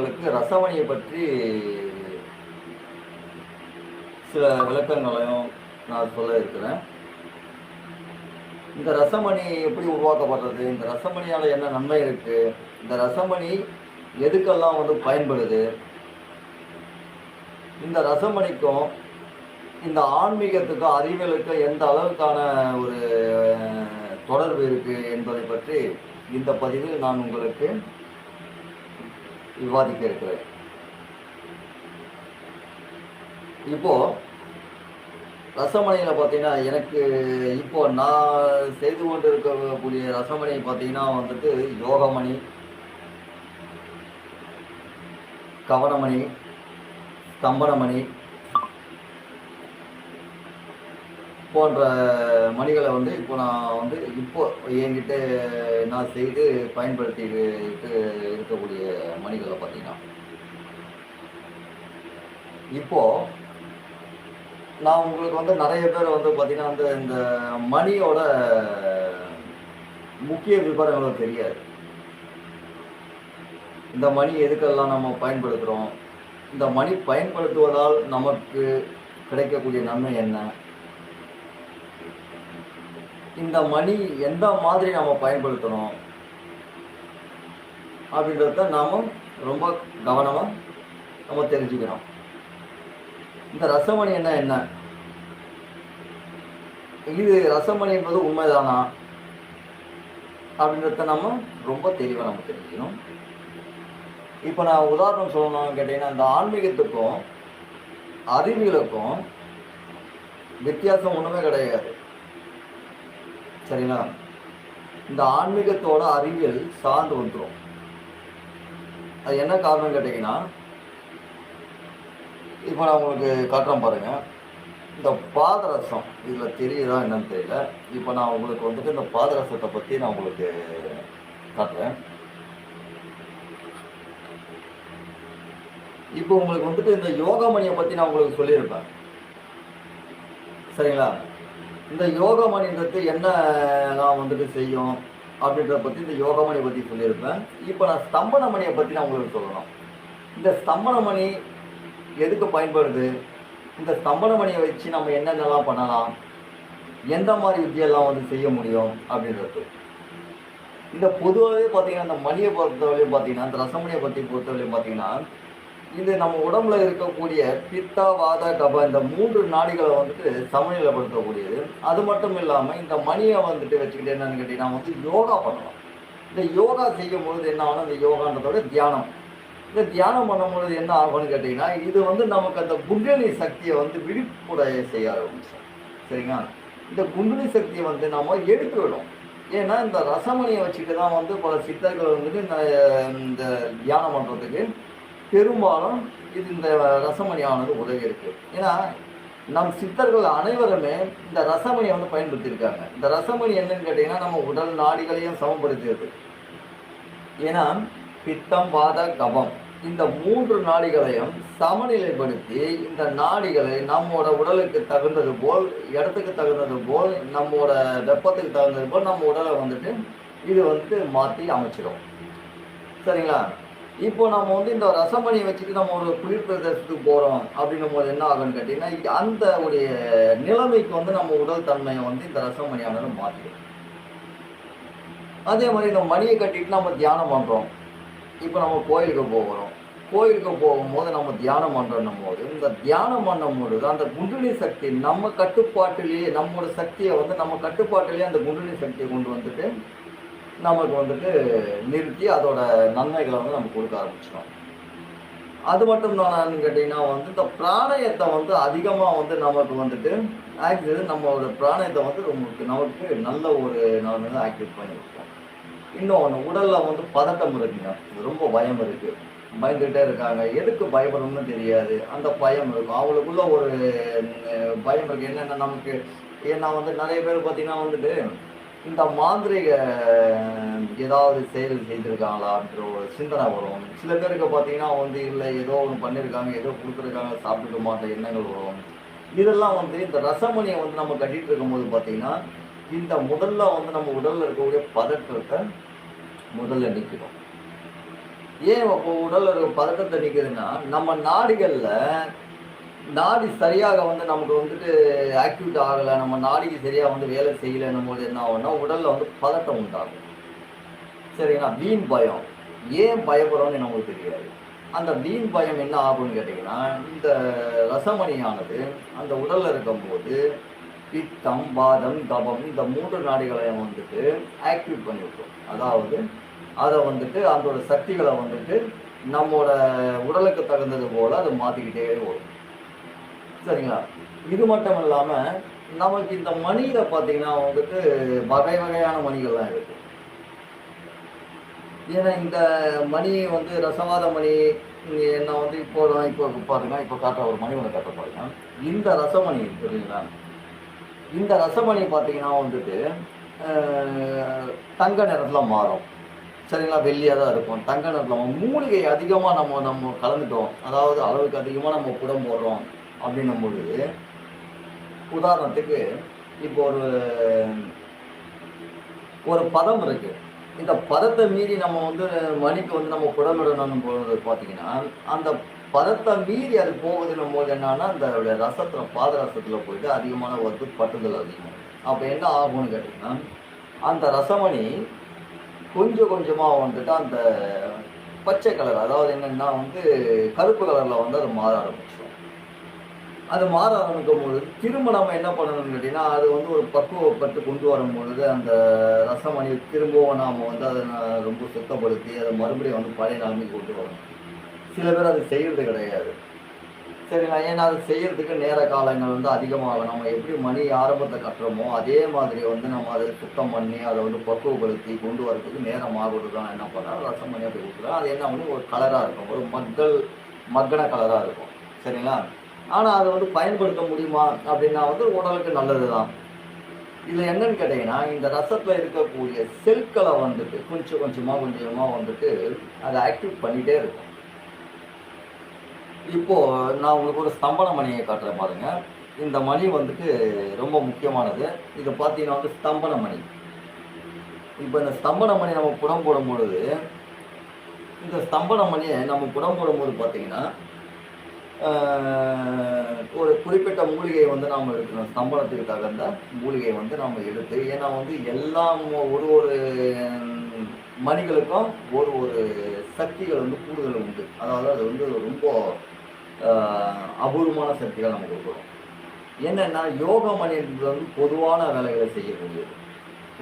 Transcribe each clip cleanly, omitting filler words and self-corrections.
உங்களுக்கு ரசமணியை பற்றி சில விளக்கங்களையும் நான் சொல்ல இருக்கிறேன். இந்த ரசமணி எப்படி உருவாக்கப்படுறது, இந்த ரசமணியால் என்ன நன்மை இருக்குது, இந்த ரசமணி எதுக்கெல்லாம் பயன்படுது, இந்த ரசமணிக்கும் இந்த ஆன்மீகத்துக்கும் அறிவியலுக்கும் எந்த அளவுக்கான ஒரு தொடர்பு இருக்குது என்பதை பற்றி இந்த பதிவில் நான் உங்களுக்கு விவாதிக்க இருக்கிறேன். இப்போது ரசமணியில் பார்த்தீங்கன்னா, எனக்கு இப்போ நான் செய்து கொண்டு இருக்கக்கூடிய ரசமணி பார்த்தீங்கன்னா யோகமணி, கவனமணி, ஸ்தம்பனமணி போன்ற மணிகளை இப்போ நான் இப்போ என்கிட்ட நான் செய்து பயன்படுத்திட்டு இருக்கக்கூடிய மணிகளை பார்த்தீங்கன்னா, இப்போது நான் உங்களுக்கு நிறைய பேர் பார்த்தீங்கன்னா இந்த மணியோட முக்கிய விவரங்களும் தெரியாது. இந்த மணி எதுக்கெல்லாம் நம்ம பயன்படுத்துகிறோம், இந்த மணி பயன்படுத்துவதால் நமக்கு கிடைக்கக்கூடிய நன்மை என்ன, இந்த மணி எந்த மாதிரி நம்ம பயன்படுத்தணும் அப்படின்றத நாம் ரொம்ப கவனமாக நம்ம தெரிஞ்சுக்கிறோம். இந்த ரசமணி என்ன, இது ரசமணி என்பது உண்மைதானா அப்படின்றத நம்ம ரொம்ப தெளிவாக நம்ம தெரிஞ்சுக்கணும். இப்போ நான் உதாரணம் சொல்லணும்னு கேட்டீங்கன்னா, இந்த ஆன்மீகத்துக்கும் அறிவியலுக்கும் வித்தியாசம் ஒன்றுமே கிடையாது, சரிங்களா? இந்த ஆன்மீகத்தோட அறிவியல் சார்ந்து வந்துடும். அது என்ன காரணம் கேட்டிங்கன்னா, இப்போ நான் உங்களுக்கு காட்டுறேன் பாருங்கள். இந்த பாதரசம் இதில் தெரியுதா என்னன்னு தெரியல. இப்போ நான் உங்களுக்கு இந்த பாதரசத்தை பற்றி நான் உங்களுக்கு காட்டுறேன். இப்போ உங்களுக்கு இந்த யோகமணியை பற்றி நான் உங்களுக்கு சொல்லியிருப்பேன், சரிங்களா? இந்த யோகமணின்றது என்ன நான் செய்யும் அப்படின்றத பற்றி இந்த யோகமணியை பற்றி சொல்லியிருப்பேன். இப்போ நான் ஸ்தம்பனமணியை பற்றி நான் உங்களுக்கு சொல்லணும். இந்த ஸ்தம்பனமணி எதுக்கு பயன்படுது, இந்த ஸ்தம்பனமணியை வச்சு நம்ம என்னென்னலாம் பண்ணலாம், எந்த மாதிரி வித்தியெல்லாம் செய்ய முடியும் அப்படின்றது. இந்த பொதுவாகவே பார்த்தீங்கன்னா, இந்த மணியை பொறுத்தவரையும் பார்த்தீங்கன்னா, இந்த ரசமணியை பற்றி பொறுத்தவரையும் பார்த்தீங்கன்னா, இது நம்ம உடம்புல இருக்கக்கூடிய பித்தா, வாத, கப இந்த 3 நாடிகளை சமநிலைப்படுத்தக்கூடியது. அது மட்டும் இல்லாமல் இந்த மணியை வச்சுக்கிட்டு என்னன்னு கேட்டீங்கன்னா யோகா பண்ணலாம். இந்த யோகா செய்யும் பொழுது என்ன ஆகும், இந்த யோகான்றதோட தியானம், இந்த தியானம் பண்ணும்பொழுது என்ன ஆகும்னு கேட்டிங்கன்னா, இது நமக்கு அந்த குண்டலினி சக்தியை விழிப்புடைய செய்ய ஆரம்பிச்சோம், சரிங்களா? இந்த குண்டலினி சக்தியை நம்ம எடுத்து விடும். ஏன்னா இந்த ரசமணியை வச்சுட்டு தான் பல சித்தர்கள் இந்த தியானம் பண்ணுறதுக்கு பெரும்பாலும் இந்த ரசமணியானது உதவி இருக்குது. ஏன்னா நம் சித்தர்கள் அனைவருமே இந்த ரசமணியை பயன்படுத்தியிருக்காங்க. இந்த ரசமணி என்னன்னு கேட்டிங்கன்னா, நம்ம உடல் நாடிகளையும் சமப்படுத்தியது. ஏன்னா பித்தம், வாத, கபம் இந்த 3 நாடிகளையும் சமநிலைப்படுத்தி இந்த நாடிகளை நம்மோட உடலுக்கு தகுந்தது போல், இடத்துக்கு தகுந்தது போல், நம்மோட வெப்பத்துக்கு தகுந்தது போல் நம்ம உடலை இது மாற்றி அமைச்சிடும், சரிங்களா? இப்போ நம்ம இந்த ரசமணியை வச்சுட்டு நம்ம ஒரு குளிர் பிரதேசத்துக்கு போகிறோம் அப்படின்னும் போது என்ன ஆகுன்னு கேட்டிங்கன்னா, அந்த உடைய நிலைமைக்கு நம்ம உடல் தன்மையை இந்த ரசமணியானது மாற்றிடும். அதே மாதிரி இந்த மணியை கட்டிட்டு நம்ம தியானம் பண்ணுறோம். இப்போ நம்ம கோயிலுக்கு போகிறோம், கோயிலுக்கு போகும்போது நம்ம தியானம் பண்ணுறோம் போது, இந்த தியானம் பண்ணும்போது அந்த குண்டலினி சக்தி நம்ம கட்டுப்பாட்டிலேயே, நம்மளோட சக்தியை நம்ம கட்டுப்பாட்டிலேயே அந்த குண்டலினி சக்தியை கொண்டு நமக்கு நிறுத்தி அதோட நன்மைகளை நம்ம கொடுக்க ஆரம்பிச்சிடும். அது மட்டும் தானு கேட்டிங்கன்னா இந்த பிராணயத்தை அதிகமாக நமக்கு ஆக்டிவ், நம்மளோட பிராணயத்தை நமக்கு நல்ல ஒரு நிலைமையில ஆக்டிவேட் பண்ணி வைப்போம். இன்னொன்று, உடலில் பதட்டம் இருக்குங்க, ரொம்ப பயம் இருக்குது, பயந்துகிட்டே இருக்காங்க, எதுக்கு பயப்படணும்னு தெரியாது, அந்த பயம் இருக்கும், அவங்களுக்குள்ள ஒரு பயம் இருக்குது. என்னென்ன நமக்கு, ஏன்னா நிறைய பேர் பார்த்திங்கன்னா இந்த மாந்திரிக ஏதாவது செயல் செய்திருக்காங்களான்ற ஒரு சிந்தனை வரும். சில பேருக்கு பார்த்தீங்கன்னா இல்லை ஏதோ ஒன்று பண்ணியிருக்காங்க, ஏதோ கொடுத்துருக்காங்க, சாப்பிட்டுக்க மாட்ட எண்ணங்கள் வரும். இதெல்லாம் இந்த ரசமணியை நம்ம கட்டிகிட்டு இருக்கும்போது பார்த்தீங்கன்னா, இந்த முதல்ல நம்ம உடலில் இருக்கக்கூடிய பதற்றத்தை முதல்ல நீக்கிறோம். ஏன் அப்போ உடல்ல இருக்க பதட்டத்தை நிற்குதுன்னா, நம்ம நாடிகள்ல நாடி சரியாக வந்து நமக்கு வந்துட்டு ஆக்டிவேட் ஆகலை, நம்ம நாடிக்கு சரியாக வந்து வேலை செய்யலைன்னும் போது என்ன ஆகும்னா உடலில் வந்து பதட்டம் உண்டாகும். சரிங்களா? வீண் பயம். ஏன் பயப்படுறோம்னு நமக்கு தெரியாது. அந்த வீண் பயம் என்ன ஆகும்னு கேட்டிங்கன்னா, இந்த ரசமணியானது அந்த உடலில் இருக்கும்போது பித்தம், வாதம், கபம் இந்த 3 நாடிகளையும் வந்துட்டு ஆக்டிவேட் பண்ணி விட்டுரும். அதாவது அதை வந்துட்டு அதோட சக்திகளை வந்துட்டு நம்மோட உடலுக்கு தகுந்தது போல் அதை மாற்றிக்கிட்டே வரும். சரிங்களா? இது மட்டும் இல்லாமல் நமக்கு இந்த மணியில் பார்த்தீங்கன்னா வந்துட்டு வகை வகையான மணிகள்லாம் இருக்குது. ஏன்னா இந்த மணி வந்து ரசவாத மணி என்ன வந்து இப்போ பாருங்க, இப்போ காட்டுற ஒரு மணி ஒன்று காட்ட பாருங்க. இந்த ரசமணி தெரியுங்களா? இந்த ரசமணி பார்த்தீங்கன்னா வந்துட்டு தங்க நிறத்தில் மாறும். சரிங்களா? வெள்ளியாக தான் இருக்கும். தங்க நிறத்தில் மூலிகை அதிகமாக நம்ம கலந்துட்டோம், அதாவது அளவுக்கு அதிகமாக நம்ம புடம் போடுறோம் அப்படின்னும் பொழுது, உதாரணத்துக்கு இப்போ ஒரு பதம் இருக்குது. இந்த பதத்தை மீறி நம்ம வந்து மணிக்கு வந்து நம்ம புடமிடணும் போது பார்த்தீங்கன்னா, அந்த பதத்தை மீறி அது போகுதுன்னும் போது என்னன்னா அந்த ரசத்தில் பாதரசத்தில் போயிட்டு அதிகமான வந்து பட்டுதல் அதிகமாக. அப்போ என்ன ஆகும்னு கேட்டிங்கன்னா, அந்த ரசமணி கொஞ்சம் கொஞ்சமாக வந்துட்டு அந்த பச்சை கலர், அதாவது என்னென்னா வந்து கருப்பு கலரில் வந்து அது மாற ஆரம்பிச்சிடும். அது மாற ஆரம்பிக்கும் பொழுது திரும்ப நம்ம என்ன பண்ணணும்னு கேட்டிங்கன்னா, அது வந்து ஒரு பக்குவப்பட்டு கொண்டு வரும்பொழுது அந்த ரசமணி திரும்பவும் நாம் வந்து அதை ரொம்ப சுத்தப்படுத்தி அதை மறுபடியும் வந்து பழைய நிலைமைக்கு கொண்டு வரணும். சில பேர் அது செய்கிறது கிடையாது. சரிங்களா? ஏன்னா அது செய்கிறதுக்கு நேர காலங்கள் வந்து அதிகமாகும். நம்ம எப்படி மணி ஆரம்பத்தை கட்டுறோமோ அதே மாதிரி வந்து நம்ம அதை சுத்தம் பண்ணி அதை வந்து பக்குவப்படுத்தி கொண்டு வரதுக்கு நேரம் ஆகுறது தான் என்ன பண்ணால் ரசமணி அப்படி கொடுக்குறோம். அது என்ன வந்து ஒரு கலராக இருக்கும், ஒரு மக்கன கலராக இருக்கும். சரிங்களா? ஆனால் அதை வந்து பயன்படுத்த முடியுமா அப்படின்னா வந்து உடலுக்கு நல்லது தான். இதில் என்னன்னு கேட்டிங்கன்னா, இந்த ரசத்தில் இருக்கக்கூடிய செல்களை வந்துட்டு கொஞ்சம் கொஞ்சமாக வந்துட்டு அதை ஆக்டிவ் பண்ணிகிட்டே இருக்கும். இப்போது நான் உங்களுக்கு ஒரு ஸ்தம்பன மணியை காட்டுறேன் பாருங்கள். இந்த மணி வந்துட்டு ரொம்ப முக்கியமானது. இது பார்த்தீங்கன்னா வந்து ஸ்தம்பன மணி. இப்போ இந்த ஸ்தம்பன மணி நம்ம புடம் போடும் பொழுது, இந்த ஸ்தம்பன மணியை நம்ம புடம் போடும்போது பார்த்தீங்கன்னா ஒரு குறிப்பிட்ட மூலிகையை வந்து நாம் எடுக்கணும். ஸ்தம்பனத்துக்கு தகுந்த மூலிகையை வந்து நம்ம எடுத்து, ஏன்னா வந்து எல்லாம் ஒரு மணிகளுக்கும் ஒரு சக்திகள் வந்து கூடுதல் உண்டு. அதாவது அது வந்து ரொம்ப அபூர்வமான சக்திகள் நமக்கு கொடுக்குறோம். என்னென்னா யோக மணி வந்து பொதுவான வேலைகளை செய்யக்கூடியது.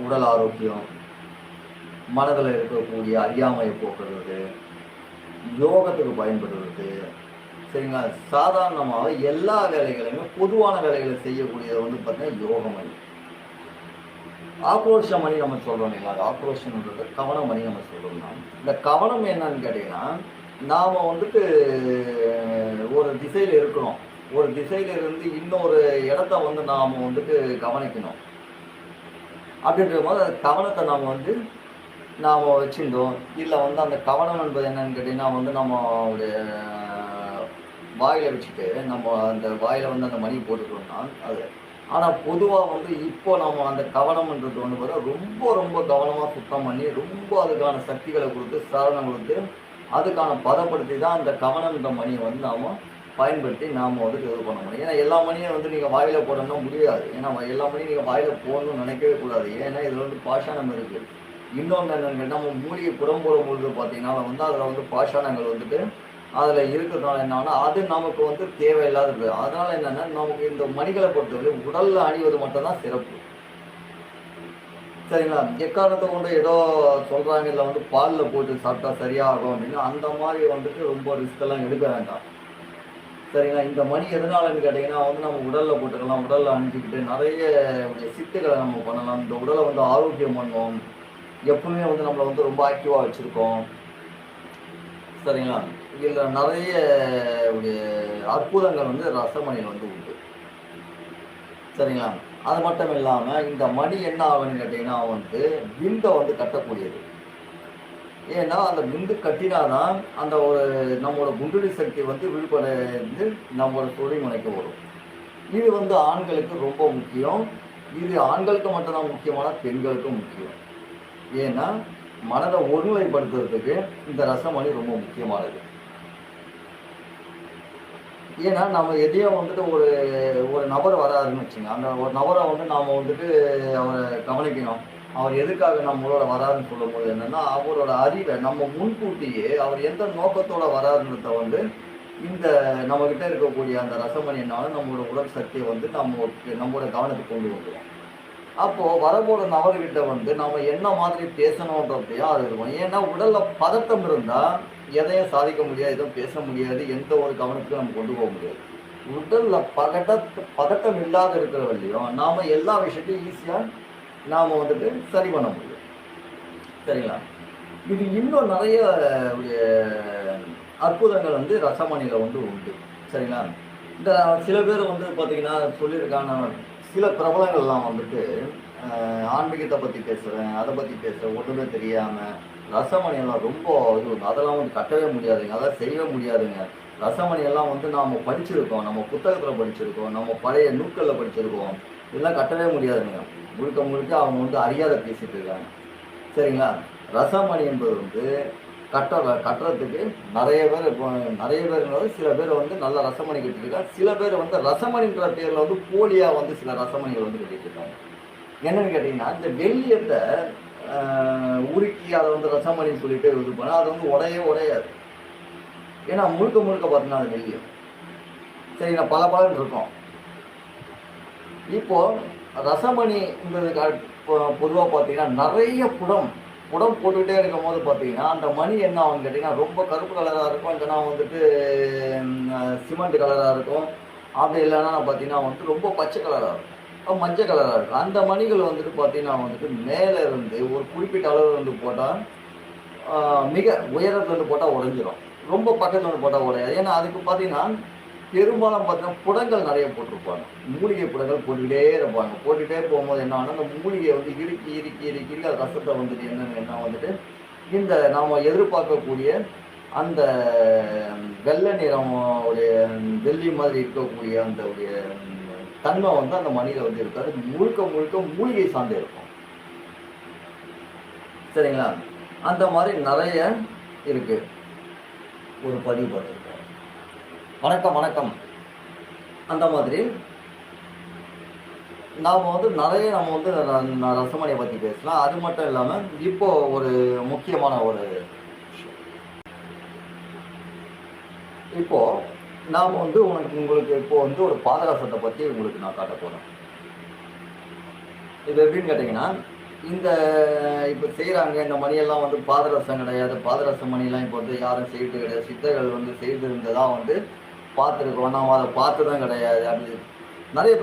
உடல் ஆரோக்கியம், மனதில் இருக்கக்கூடிய அறியாமையை போக்குறது, யோகத்துக்கு பயன்படுறது. சரிங்களா? சாதாரணமாக எல்லா வேலைகளையுமே பொதுவான வேலைகளை செய்யக்கூடியது வந்து பார்த்தீங்கன்னா யோகமணி. ஆக்ரோஷ மணி நம்ம சொல்கிறோம் இல்லைங்களா? அது ஆக்ரோஷன்ன்றது கவன மணி நம்ம சொல்கிறோம்னா, இந்த கவனம் என்னன்னு கேட்டிங்கன்னா, நாம் வந்துட்டு ஒரு திசையில் இருக்கிறோம், ஒரு திசையில் இருந்து இன்னொரு இடத்த வந்து நாம் வந்துட்டு கவனிக்கணும். அப்படின்ற போது அந்த கவனத்தை நாம் வச்சுருந்தோம். இல்லை வந்து அந்த கவனம் என்பது என்னன்னு கேட்டிங்கன்னா வந்து நம்மளுடைய வாயில் வச்சுட்டு நம்ம அந்த வாயில் வந்து அந்த மணி போட்டுக்கிறோம்னா அது. ஆனால் பொதுவாக வந்து இப்போ நம்ம அந்த கவனம்ன்றது வந்து பார்த்தா ரொம்ப கவனமாக சுத்தம் பண்ணி ரொம்ப அதுக்கான சக்திகளை கொடுத்து சாதனம் கொடுத்து அதுக்கான பதப்படுத்தி தான் அந்த கவனம்ன்ற மணியை வந்து நாம் பயன்படுத்தி நாம் வந்து இது பண்ண முடியும். ஏன்னா எல்லா மணியும் வந்து நீங்கள் வாயில் போடணும்னா முடியாது. ஏன்னா எல்லா மணியும் நீங்கள் வாயில் போடணும்னு நினைக்கவே கூடாது. ஏன்னா இதில் வந்து பாஷாணம் இருக்குது. இன்னொன்று என்னென்னு நம்ம மூலிகை புறம் போடும் பொழுது பார்த்தீங்கன்னா வந்து அதில் வந்து பாஷாணங்கள் வந்துட்டு அதில் இருக்கிறதுனால என்னன்னா அது நமக்கு வந்து தேவையில்லாதது. அதனால் என்னென்னா நமக்கு இந்த மணிகளை பொறுத்தவரை உடலில் அணிவது மட்டும்தான் சிறப்பு. சரிங்களா? எக்காரணத்தை கொண்டு ஏதோ சொல்கிறாங்க, இல்லை வந்து பாலில் போட்டு சாப்பிட்டா சரியாகும் அப்படின்னு அந்த மாதிரி வந்துட்டு ரொம்ப ரிஸ்கெல்லாம் எடுக்க வேண்டாம். சரிங்களா? இந்த மணி எதனாலன்னு கேட்டிங்கன்னா வந்து நம்ம உடலில் போட்டுக்கலாம், உடலில் அணிஞ்சிக்கிட்டு நிறைய சித்துக்களை நம்ம பண்ணலாம். இந்த உடலை வந்து ஆரோக்கியம் பண்ணுவோம். எப்பவுமே வந்து நம்மளை வந்து ரொம்ப ஆக்டிவாக வச்சுருக்கோம். சரிங்களா? இதில் நிறைய அற்புதங்கள் வந்து ரசமணியில் வந்து உண்டு. சரிங்களா? அது மட்டும் இல்லாமல் இந்த மணி என்ன ஆகுன்னு கேட்டிங்கன்னா வந்து விந்தை வந்து கட்டக்கூடியது. ஏன்னா அந்த விந்து கட்டினாதான் அந்த நம்மளோட குண்டலி சக்தி வந்து விழுப்படைந்து நம்மளோட தொழில் முனைக்கு வரும். இது வந்து ஆண்களுக்கு ரொம்ப முக்கியம். இது ஆண்களுக்கு மட்டும்தான் முக்கியமான, பெண்களுக்கும் முக்கியம். ஏன்னா மனதை ஒருநிலைப்படுத்துறதுக்கு இந்த ரசமணி ரொம்ப முக்கியமானது. ஏன்னா நம்ம எதையும் வந்துட்டு ஒரு ஒரு நபர் வராருன்னு வச்சுங்க, அந்த ஒரு நபரை வந்து நாம் வந்துட்டு அவரை கவனிக்கணும். அவர் எதுக்காக நம்மளோட வராருன்னு சொல்லும்போது என்னன்னா, அவரோட அறிவை நம்ம முன்கூட்டியே அவர் எந்த நோக்கத்தோட வராருன்றத வந்து இந்த நம்மகிட்ட இருக்கக்கூடிய அந்த ரசமணியினால நம்மளோட உடல் சக்தியை வந்து நம்மளோட கவனத்துக்கு கொண்டு வந்துடும். அப்போ வரப்போற நபர்கிட்ட வந்து நம்ம என்ன மாதிரி பேசணுன்றதையும் அது இருக்கும். ஏன்னா உடல்ல பதட்டம் இருந்தா எதையும் சாதிக்க முடியாது, எதுவும் பேச முடியாது, எந்த ஒரு கவனத்துக்கும் நம்ம கொண்டு போக முடியாது. உடல்ல பதட்டம் இல்லாத இருக்கிற வரையும் நாம எல்லா விஷயத்தையும் ஈஸியா நாம வந்துட்டு சரி பண்ண முடியும். சரிங்களா? இது இன்னும் நிறைய அற்புதங்கள் வந்து ரசமணியில வந்து உண்டு. சரிங்களா? இந்த சில பேர் வந்து பார்த்தீங்கன்னா சொல்லியிருக்காங்க, சில பிரபலங்கள்லாம் வந்துட்டு ஆன்மீகத்தை பற்றி பேசுகிறேன், அதை பற்றி பேசுகிறேன், ஒன்றுமே தெரியாமல் ரசமணியெல்லாம் ரொம்ப இது, அதெல்லாம் வந்து கட்டவே முடியாதுங்க, அதெல்லாம் செய்யவே முடியாதுங்க. ரசமணியெல்லாம் வந்து நாம் படிச்சிருக்கோம், நம்ம புத்தகத்தில் படிச்சிருக்கோம், நம்ம பழைய நூட்களில் படிச்சிருக்கோம், இதெல்லாம் கட்டவே முடியாதுங்க. முழுக்க முழுக்க அவங்க வந்து அறியாத பேசிட்டு இருக்காங்க. சரிங்களா? ரசமணி என்பது வந்து கட்டுறதுக்கு நிறைய பேர் சில பேர் வந்து நல்ல ரசமணி கட்டிருக்காங்க. சில பேர் வந்து ரசமணின்ற பேரில் வந்து போலியாக வந்து சில ரசமணிகள் வந்து கட்டிட்டு இருக்காங்க. என்னன்னு கேட்டிங்கன்னா, இந்த வெள்ளியத்தை உருக்கி அதை வந்து ரசமணின்னு சொல்லிட்டு இது பண்ணால் அது வந்து உடையாது. ஏன்னா முழுக்க பார்த்தீங்கன்னா அது வெள்ளியம். சரிங்களா? பலன்னு இருக்கும். இப்போ ரசமணின்றது பொதுவாக பார்த்தீங்கன்னா நிறைய புடம் போட்டுக்கிட்டே இருக்கும் போது பார்த்தீங்கன்னா அந்த மணி என்ன ஆகும்னு கேட்டிங்கன்னா ரொம்ப கருப்பு கலராக இருக்கும், இல்லைன்னா வந்துட்டு சிமெண்ட் கலராக இருக்கும், அப்படி இல்லைன்னா பார்த்தீங்கன்னா வந்துட்டு ரொம்ப பச்சை கலராக இருக்கும், மஞ்சள் கலராக இருக்கும். அந்த மணிகள் வந்துட்டு பார்த்தீங்கன்னா வந்துட்டு மேலே இருந்து ஒரு குறிப்பிட்ட அளவு வந்து போட்டால் மிக உயரத்துலேருந்து போட்டால் உடைஞ்சிரும், ரொம்ப பக்கத்தில் வந்து போட்டால் உடையாது. ஏன்னா அதுக்கு பார்த்தீங்கன்னா பெரும்பாலும் பார்த்தீங்கன்னா புடங்கள் நிறைய போட்டிருப்பாங்க, மூலிகை புடங்கள் போட்டுக்கிட்டே இருப்பாங்க. போட்டுக்கிட்டே போகும்போது என்ன ஆகும், அந்த மூலிகையை வந்து இறுக்கி அது ரசத்தை வந்துட்டு என்ன வந்துட்டு இந்த நாம் எதிர்பார்க்கக்கூடிய அந்த வெள்ளை நிறம் உடைய வெள்ளி மாதிரி இருக்கக்கூடிய அந்த உடைய தன்மை வந்து அந்த மணியில் வந்து இருக்காது. முழுக்க மூலிகை சார்ந்து இருக்கும். சரிங்களா? அந்த மாதிரி நிறைய இருக்கு. ஒரு பதிவு பார்த்துருக்கோம். வணக்கம். அந்த மாதிரி நாம் வந்து நிறைய நம்ம வந்து ரசமணியை பற்றி பேசலாம். அது மட்டும் இல்லாமல் இப்போ ஒரு முக்கியமான ஒரு விஷயம், இப்போ நாம் வந்து உங்களுக்கு இப்போ வந்து ஒரு பாதரசத்தை பற்றி உங்களுக்கு நான் காட்ட போகிறேன். இது எப்படின்னு கேட்டிங்கன்னா, இந்த இப்போ செய்கிறாங்க இந்த மணியெல்லாம் வந்து பாதரசம் கிடையாது, பாதரச மணியெல்லாம் இப்போ வந்து யாரும் செய்கிறது கிடையாது, சித்தர்கள் வந்து செய்து இருந்ததாக வந்து பார்த்துருக்கோம், நாம் அதை பார்த்ததும் கிடையாது. அப்படி நிறைய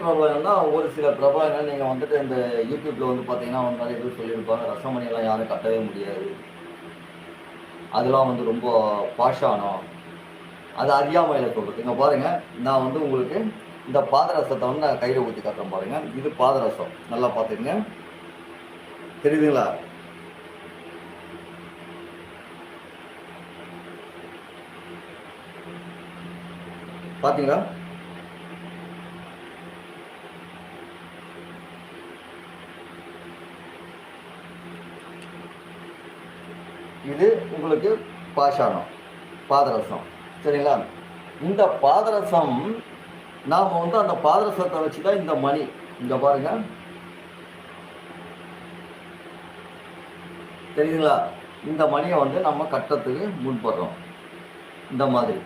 பிரபலங்கள்னா ஒரு சில பிரபலங்கள் நீங்கள் வந்துட்டு இந்த யூடியூப்பில் வந்து பார்த்தீங்கன்னா வந்து நிறைய பேர் சொல்லியிருப்பாங்க, ரசமணியெல்லாம் யாரும் கட்டவே முடியாது, அதெல்லாம் வந்து ரொம்ப பாஷானம், அது அறியாமையில் சொல்கிறது. இங்கே பாருங்கள், நான் வந்து உங்களுக்கு இந்த பாதரசத்தை வந்து நான் கையில் ஊற்றி காட்டுறேன் பாருங்கள். இது பாதரசம், நல்லா பார்த்துக்குங்க, தெரியுதுங்களா? பார்த்தீங்களா? இது உங்களுக்கு பாதரசம். சரிங்களா? இந்த பாதரசம் நாம் வந்து அந்த பாதரசத்தை வச்சு தான் இந்த மணி, இங்கே பாருங்க, தெரியுதுங்களா? இந்த மணியை வந்து நம்ம கட்டத்துக்கு முன்படுறோம் இந்த மாதிரி.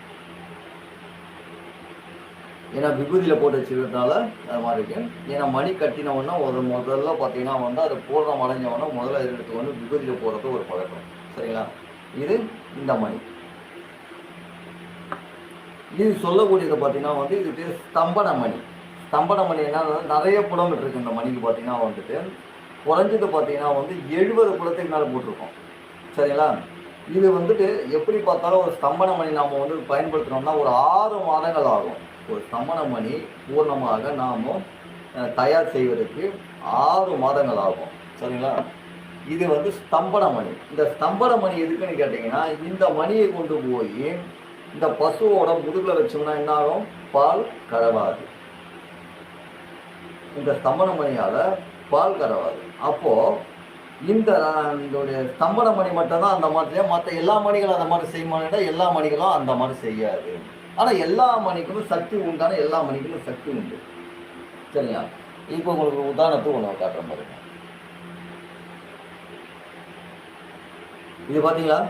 ஏன்னா விபூதியில் போட்டு வச்சுக்கிறதுனால அது மாதிரி இருக்கு. ஏன்னா மணி கட்டினவுன்னா முதல்ல பார்த்தீங்கன்னா வந்து அது போடுற மலைஞ்சவொன்னா முதல்ல எடுத்து வந்து விபூதியில் போடுறது ஒரு பழக்கம். சரிங்களா? இது இந்த மணி. இது சொல்லக்கூடியது பார்த்தீங்கன்னா வந்து இது பேர் ஸ்தம்பன மணி. என்ன, நிறைய புடம் இருக்குது இந்த மணிக்கு. பார்த்தீங்கன்னா வந்துட்டு குறைஞ்சது பார்த்தீங்கன்னா வந்து 70 புடத்துக்கு மேலே போட்டிருக்கோம். சரிங்களா? இது வந்துட்டு எப்படி பார்த்தாலும் ஒரு ஸ்தம்பன மணி நாம் வந்து பயன்படுத்துகிறோம்னா ஒரு 6 மாதங்கள் ஆகும். ஒரு ஸ்தம்பன மணி பூர்ணமாக நாம் தயார் செய்வதற்கு 6 மாதங்கள் ஆகும். சரிங்களா? இது வந்து ஸ்தம்பன மணி. இந்த ஸ்தம்பன மணி எதுக்குன்னு கேட்டிங்கன்னா, இந்த மணியை கொண்டு போய் இந்த பசுவோட முதுகில் வச்சோம்னா என்ன ஆகும், பால் கறவாது. இந்த ஸ்தம்பன மணியால் பால் கறவாது. அப்போது இதோடைய ஸ்தம்பன மணி மட்டும்தான் அந்த மாதிரி, மற்ற எல்லா மணிகளும் அந்த மாதிரி செய்யுமானா எல்லா மணிகளும் அந்த மாதிரி செய்யாது. ஆனால் எல்லா மணிக்கும் சக்தி உண்டான, எல்லா மணிக்கும் சக்தி உண்டு. சரிங்களா? இப்போ உங்களுக்கு உதாரணத்துக்கு ஒன்று காட்டுற பாருங்க. இது பார்த்தீங்களா,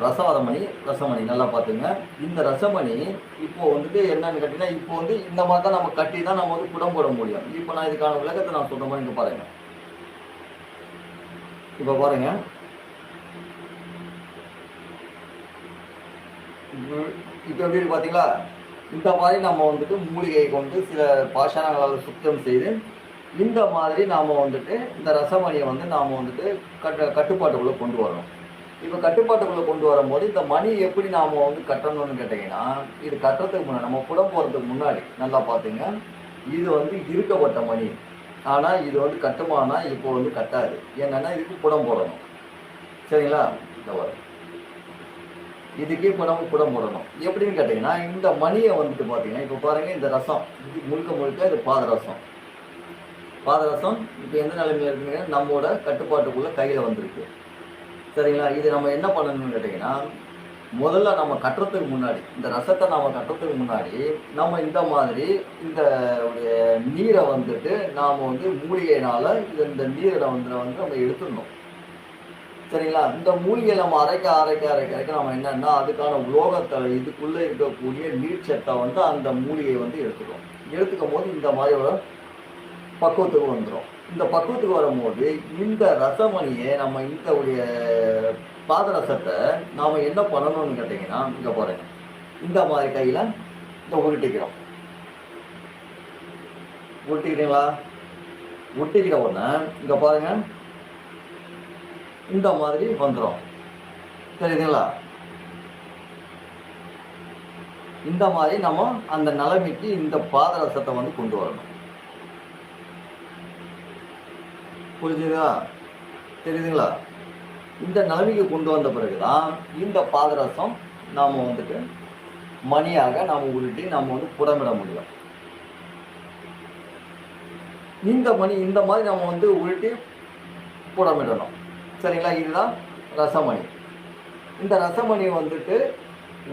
ரசமணி. ரசமணி நல்லா பார்த்துங்க. இந்த ரசமணி இப்போ வந்துட்டு என்னன்னு கேட்டீங்கன்னா, இப்போ வந்து இந்த மாதிரி தான் நம்ம கட்டி தான் நம்ம வந்து குடம் போட முடியும். இப்போ நான் இதுக்கான விளக்கத்தை நான் சொல்ற மாதிரி இங்கே பாருங்க. இப்போ பாருங்க, இப்போ எப்படி இருக்கு பார்த்தீங்களா? இந்த மாதிரி நம்ம வந்துட்டு மூலிகையை கொண்டு சில பாஷாணங்களால் சுத்தம் செய்து இந்த மாதிரி நாம் வந்துட்டு இந்த ரசமணியை வந்து நாம் வந்துட்டு கட்டுப்பாட்டுக்குள்ளே கொண்டு வரணும். இப்போ கட்டுப்பாட்டுக்குள்ளே கொண்டு வரும்போது இந்த மணி எப்படி நாம் வந்து கட்டணும்னு கேட்டிங்கன்னா, இது கட்டுறதுக்கு முன்னாடி நம்ம குடம் போகிறதுக்கு முன்னாடி நல்லா பார்த்துங்க. இது வந்து இருக்கப்பட்ட மணி. ஆனால் இது வந்து கட்டுமானா இப்போ வந்து கட்டாது. என்னென்னா இதுக்கு குடம் போடணும். சரிங்களா? இந்த வரும் இதுக்கே குடம் போடணும். எப்படின்னு கேட்டிங்கன்னா, இந்த மணியை வந்துட்டு பார்த்தீங்கன்னா, இப்போ பாருங்கள், இந்த ரசம் இது முழுக்க இது பாதரசம். பாதரசம் இப்போ எந்த நிலைமையில் இருக்குங்க, நம்மளோட கட்டுப்பாட்டுக்குள்ளே கையில் வந்திருக்கு. சரிங்களா? இது நம்ம என்ன பண்ணணும்னு கேட்டிங்கன்னா, முதல்ல நம்ம கட்டுறதுக்கு முன்னாடி, இந்த ரசத்தை நம்ம கட்டுறதுக்கு முன்னாடி நம்ம இந்த மாதிரி இந்த நீரை வந்துட்டு நாம் வந்து மூலிகையினால் இந்த நீரை வந்து நம்ம எடுத்துடணும். சரிங்களா? இந்த மூலிகை நம்ம அரைக்க நம்ம என்னன்னா, அதுக்கான உலோகத்தை இதுக்குள்ளே இருக்கக்கூடிய நீர்ச்சத்தை வந்து அந்த மூலிகையை வந்து எடுத்துக்கிறோம். எடுத்துக்கும் போது இந்த மாதிரி ஒரு பக்குவத்துக்கு வந்துடும். இந்த பக்குவத்துக்கு வரும்போது இந்த ரசமணியை நம்ம இந்த பாதரசத்தை நாம் என்ன பண்ணணும்னு கேட்டிங்கன்னா, இங்கே பாருங்க, இந்த மாதிரி கையில் இந்த உருட்டிக்கிறோம். உருட்டிக்கிறீங்களா? உருட்டிக்கிற உடனே இங்கே பாருங்க, இந்த மாதிரி வந்துடும். தெரியுதுங்களா? இந்த மாதிரி நம்ம அந்த நிலைமைக்கு இந்த பாதரசத்தை வந்து கொண்டு வரணும். புரிஞ்சுதா? தெரியுதுங்களா? இந்த நிலைமைக்கு கொண்டு வந்த பிறகுதான் இந்த பாதரசம் நாம் வந்துட்டு மணியாக நாம் உருட்டி நாம் வந்து புடமிட முடியும். இந்த மணி இந்த மாதிரி நம்ம வந்து உருட்டி புடமிடணும். சரிங்களா? இதுதான் ரசமணி. இந்த ரசமணி வந்துட்டு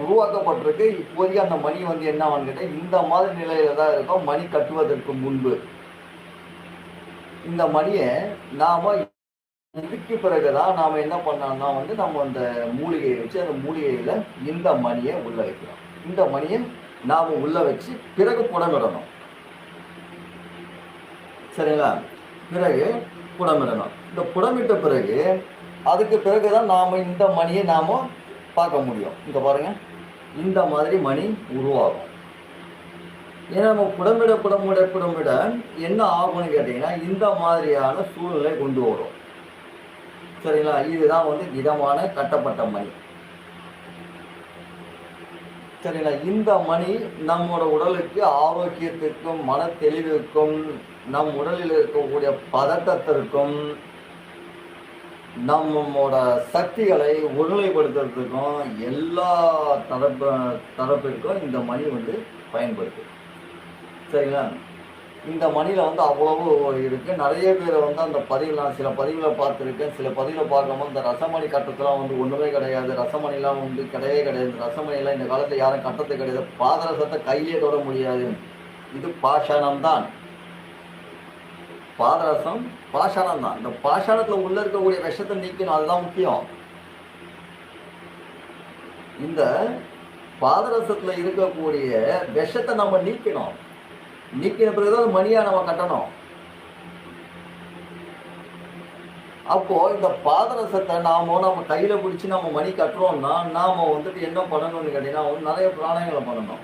உருவாக்கப்பட்டிருக்கு. இப்போதைக்கு அந்த மணி வந்து என்ன வந்துட்டு இந்த மாதிரி நிலையில தான் இருக்கும். மணி கட்டுவதற்கு முன்பு இந்த மணியை நாம் இதுக்கு பிறகுதான் நாம் என்ன பண்ணோம்னா வந்து நம்ம அந்த மூலிகையை வச்சு அந்த மூலிகையில் இந்த மணியை உள்ள வைக்கிறோம். இந்த மணியை நாம் உள்ள வச்சு பிறகு புடமிடணும். சரிங்களா? பிறகு புடமிடணும். இந்த புடமிட்ட பிறகு அதுக்கு பிறகுதான் நாம் இந்த மணியை நாம் பார்க்க முடியும். இங்கே பாருங்கள், இந்த மாதிரி மணி உருவாகும். ஏன்னா நம்ம புடமிட என்ன ஆகும்னு கேட்டிங்கன்னா, இந்த மாதிரியான சூழ்நிலை கொண்டு வரும். சரிங்களா? இதுதான் வந்து திடமான கட்டப்பட்ட மணி. சரிங்களா? இந்த மணி நம்மளோட உடலுக்கு ஆரோக்கியத்திற்கும் மன தெளிவுக்கும் நம் உடலில் இருக்கக்கூடிய பதட்டத்திற்கும் நம்மளோட சக்திகளை ஒருநிலைப்படுத்துறதுக்கும் எல்லா தரப்பிற்கும் இந்த மணி வந்து பயன்படுது. சரிங்களா? இந்த மணியில் வந்து அவ்வளவு இருக்குது. நிறைய பேர் வந்து அந்த பதிவில் நான் சில பதிவுகளை பார்த்துருக்கேன். சில பதிவில் பார்க்கும்போது இந்த ரசமணி கட்டத்தெலாம் வந்து ஒன்றுமே கிடையாது, ரசமணிலாம் வந்து கிடையவே கிடையாது, ரசமணிலாம் இந்த காலத்தில் யாரும் கட்டத்து கிடையாது, பாதரசத்தை கையிலே தொட முடியாது, இது பாஷாணம்தான். பாதரசம் பாஷாணம் தான். இந்த பாஷாணத்தில் உள்ள இருக்கக்கூடிய விஷத்தை நீக்கணும், அதுதான் முக்கியம். இந்த பாதரசத்தில் இருக்கக்கூடிய விஷத்தை நம்ம நீக்கணும். நீக்கின பிறகுதான் மணியா நம்ம கட்டணும். அப்போ இந்த பாதரசத்தை நம்ம கையில பிடிச்சி நம்ம மணி கட்டுறோம்னா நாம வந்துட்டு என்ன பண்ணணும்னு கேட்டீங்கன்னா நிறைய பிராணங்களை பண்ணணும்.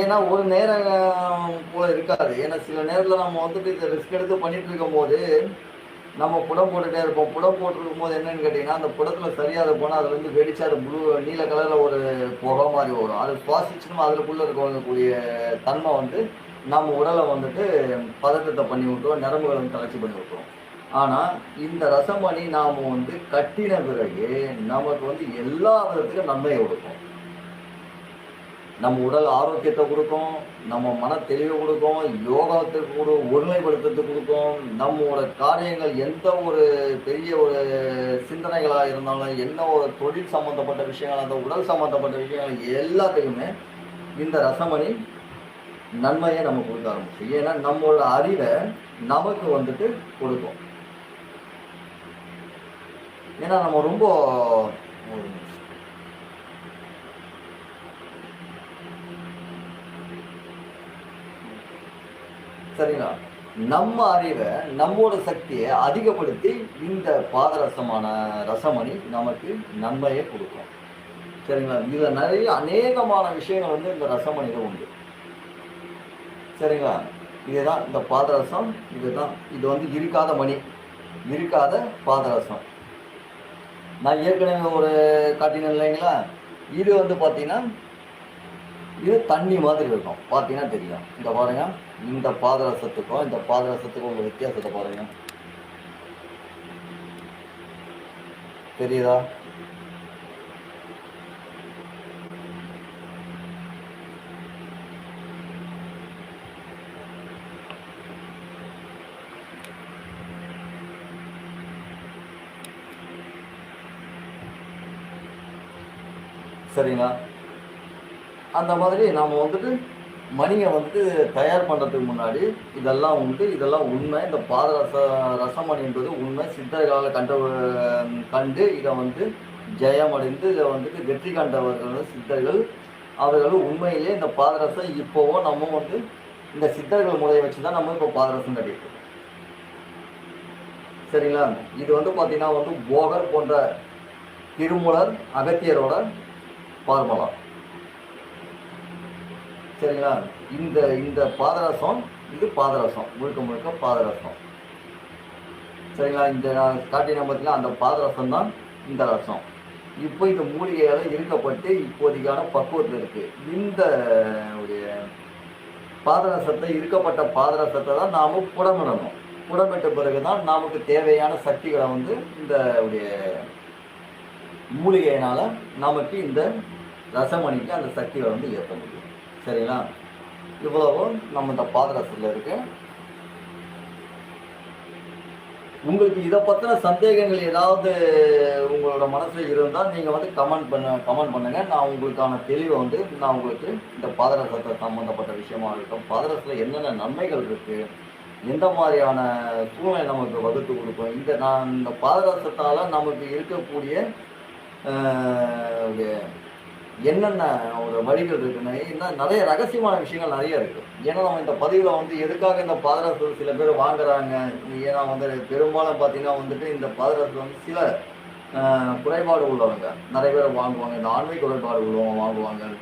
ஏன்னா ஒரு நேரம் போல இருக்காது. ஏன்னா சில நேரத்தில் நம்ம வந்துட்டு இதை ரிஸ்க் எடுத்து பண்ணிட்டு இருக்கும் போது நம்ம புடம் போட்டுகிட்டே இருப்போம். புடம் போட்டுருக்கும் போது என்னன்னு கேட்டிங்கன்னா, அந்த புடத்தில் சரியாக போனால் அதுலேருந்து வெடிச்சு அது நீல கலரில் ஒரு புகை மாதிரி வரும். அது சுவாசிச்சுன்னு அதுக்குள்ளே இருக்கக்கூடிய தன்மை வந்து நம்ம உடலை வந்துட்டு பதட்டத்தை பண்ணி விட்டுருவோம், நரம்புகளை வந்து தளர்ச்சி பண்ணி விட்டுருவோம். ஆனால் இந்த ரசமணி நாம் வந்து கட்டின பிறகு நமக்கு வந்து எல்லா விதத்துக்கும் நன்மையை கொடுக்கும். நம்ம உடல் ஆரோக்கியத்தை கொடுக்கும், நம்ம மன தெளிவை கொடுக்கும், யோகத்துக்கு ஒருமைப்படுத்துறதுக்கு கொடுக்கும். நம்மளோட காரியங்கள் எந்த ஒரு பெரிய ஒரு சிந்தனைகளாக இருந்தாலும், என்ன ஒரு தொழில் சம்மந்தப்பட்ட விஷயங்கள், அந்த உடல் சம்மந்தப்பட்ட விஷயங்கள் எல்லாத்தையுமே இந்த ரசமணி நன்மையை நம்ம கொடுக்க ஆரம்பிச்சு. ஏன்னா நம்மளோட அறிவை நமக்கு வந்துட்டு கொடுக்கும். ஏன்னா நம்ம ரொம்ப சரிங்களா, நம்ம அறிவை நம்மோட சக்தியை அதிகப்படுத்தி இந்த பாதரசமான ரசமணி நமக்கு நன்மையை கொடுக்கும். சரிங்களா, இதுல நிறைய அநேகமான விஷயங்கள் வந்து இந்த ரசமணியில் உண்டு. சரிங்களா, இதுதான் இந்த பாதரசம். இதுதான் இது வந்து இருக்காத மணி, இருக்காத பாதரசம். நான் ஏற்கனவே ஒரு காட்டினேன் இல்லைங்களா, இது வந்து பார்த்தீங்கன்னா இது தண்ணி மாதிரி இருக்கும். பார்த்தீங்கன்னா தெரியும். இந்த பாருங்க, இந்த பாதரசத்துக்கும் இந்த பாதரசத்துக்கும் உள்ள வித்தியாசத்தை பாருங்க, தெரியுதா? சரிங்களா, அந்த மாதிரி நாம் வந்துட்டு மணியை வந்துட்டு தயார் பண்ணுறதுக்கு முன்னாடி இதெல்லாம் உண்டு, இதெல்லாம் உண்மை. இந்த ரசமணின்றது உண்மை. சித்தர்களால் கண்டு இதை வந்து ஜெயமடைந்து இதை வந்துட்டு வெற்றி கண்டவர்கள் சித்தர்கள். அவர்கள் உண்மையிலே இந்த பாதரசம் இப்போவும் நம்ம வந்து இந்த சித்தர்கள் முறையை வச்சு தான் நம்ம இப்போ பாதரசம் கட்டிட்டு. சரிங்களா, இது வந்து பார்த்தீங்கன்னா வந்து போகர் போன்ற திருமூலர் அகத்தியரோட ஃபார்முலா. சரிங்களா, இந்த பாதரசம், இது பாதரசம், முழுக்க முழுக்க பாதரசம். சரிங்களா, இந்த நான் காட்டின பார்த்தீங்கன்னா அந்த பாதரசம் தான் இந்த ரசம். இப்போ இந்த மூலிகையால் இருக்கப்பட்டு இப்போதைக்கான பக்குவத்தில் இருக்கு. இந்த பாதரசத்தை, இருக்கப்பட்ட பாதரசத்தை தான் நாம் புடமிடணும். புடமிட்ட பிறகு தான் நமக்கு தேவையான சக்திகளை வந்து இந்த மூலிகையினால் நமக்கு இந்த ரசமணிக்கு அந்த சக்திகளை வந்து ஏற்ற முடியும். சரிங்களா, இவ்வளவும் நம்ம இந்த பாதரசத்தில் இருக்கு. உங்களுக்கு இதை பற்றின சந்தேகங்கள் ஏதாவது உங்களோட மனசில் இருந்தால் நீங்கள் வந்து கமெண்ட் பண்ணுங்க. நான் உங்களுக்கான தெளிவை வந்து நான் உங்களுக்கு இந்த பாதரசத்தை சம்மந்தப்பட்ட விஷயமா இருக்கட்டும், பாதரசத்தில் என்னென்ன நன்மைகள் இருக்குது, எந்த மாதிரியான சூழ்நிலை நமக்கு வகுத்து கொடுக்கும், இந்த பாதரசத்தால் நமக்கு இருக்கக்கூடிய என்னென்ன ஒரு வழிகள் இருக்குன்னு இன்னும் நிறைய ரகசியமான விஷயங்கள் நிறைய இருக்குது. ஏன்னா நம்ம இந்த பதிவில் வந்து எதுக்காக இந்த பாதரசம் சில பேர் வாங்குறாங்க, ஏன்னா வந்து பெரும்பாலும் பார்த்தீங்கன்னா வந்துட்டு இந்த பாதரசம் வந்து சில குறைபாடு உள்ளவங்க நிறைய பேர் வாங்குவாங்க. இந்த ஆண்மை குறைபாடு உள்ளவங்க வாங்குவாங்க.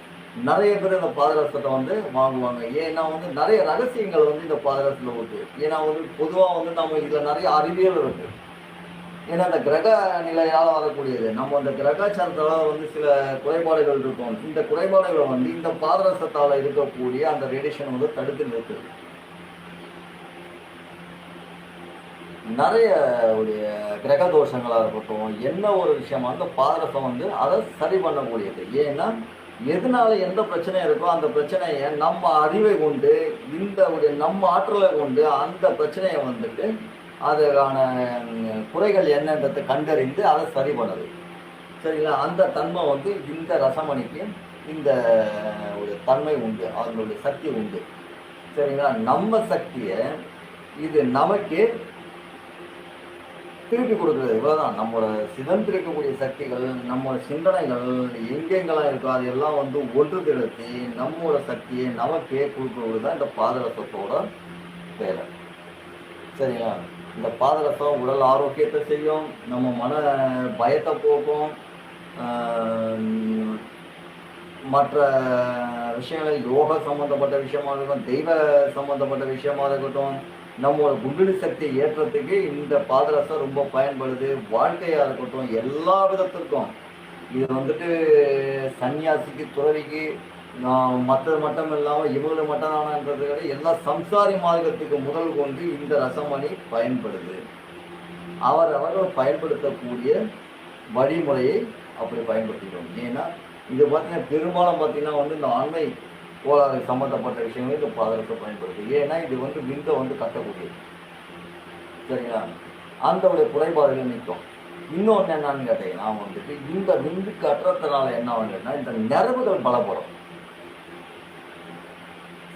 நிறைய பேர் இந்த பாதரசத்தை வந்து வாங்குவாங்க. ஏன்னா வந்து நிறைய ரகசியங்கள் வந்து இந்த பாதரசத்தில் இருக்கு. ஏன்னா வந்து பொதுவாக வந்து நம்ம இதில் நிறைய அறிவியல் இருக்குது. ஏன்னா அந்த கிரக நிலையால் வரக்கூடியது, நம்ம அந்த கிரகாச்சாரத்தால் வந்து சில குறைபாடுகள் இருக்கும். இந்த குறைபாடுகளை வந்து இந்த பாதரசத்தால் இருக்கக்கூடிய அந்த ரேடியேஷன் வந்து தடுத்து நிறுத்துது. நிறைய கிரக தோஷங்களாக இருக்கட்டும், என்ன ஒரு விஷயமா அந்த பாதரசம் வந்து அதை சரி பண்ணக்கூடியது. ஏன்னா எதனால எந்த பிரச்சனை இருக்கோ அந்த பிரச்சனையை நம்ம அறிவை கொண்டு நம்ம ஆற்றலை கொண்டு அந்த பிரச்சனையை வந்துட்டு அதுக்கான குறைகள் என்னன்றதை கண்டறிந்து அதை சரி பண்ணுது. சரிங்களா, அந்த தன்மை வந்து இந்த ரசமணிக்கு இந்த ஒரு தன்மை உண்டு, அதனுடைய சக்தி உண்டு. சரிங்களா, நம்ம சக்தியை இது நமக்கு திருப்பி கொடுக்குறது. இவ்வளோதான். நம்மளோட சிதந்திருக்கக்கூடிய சக்திகள், நம்மளோட சிந்தனைகள் எங்கெங்கெல்லாம் இருக்கோ அதையெல்லாம் வந்து ஒன்று திரட்டி நம்மளோட சக்தியை நமக்கே கொடுக்குறது தான் இந்த பாதரசத்தோட வேலை. சரிங்களா, இந்த பாதரசம் உடல் ஆரோக்கியத்தை செய்யும், நம்ம மன பயத்தை போக்கும், மற்ற விஷயங்கள் யோக சம்மந்தப்பட்ட விஷயமாக இருக்கட்டும், தெய்வ சம்மந்தப்பட்ட விஷயமாக இருக்கட்டும், நம்மளோட குண்டலி சக்தியை ஏற்றத்துக்கு இந்த பாதரசம் ரொம்ப பயன்படுது. வாழ்க்கையாக இருக்கட்டும், எல்லா விதத்திற்கும் இது வந்துட்டு சன்னியாசிக்கு, துறவிக்கு, மற்றது மட்டும் இல்லாமல் இவங்களை மட்டும் தானன்றது எல்லா சம்சாரி மார்க்கத்துக்கு முதல் கொண்டு இந்த ரசமணி பயன்படுது. அவர்கள் பயன்படுத்தக்கூடிய வழிமுறையை அப்படி பயன்படுத்திக்கிறோம். ஏன்னா இது பார்த்தீங்கன்னா பெரும்பாலும் பார்த்தீங்கன்னா வந்து இந்த ஆண்மை கோளாறு சம்மந்தப்பட்ட விஷயங்கள் இந்த பாதரசம் பயன்படுது. ஏன்னா இது வந்து விந்தை வந்து கட்டக்கூடியது. சரிங்களா? அந்த குறைபாடுகள் நிற்கும். இன்னொன்று என்னன்னு கேட்டீங்கன்னா வந்துட்டு இந்த விந்து கட்டுறதுனால என்ன ஆகுதுன்னா இந்த நரம்புகள் பலப்படும்.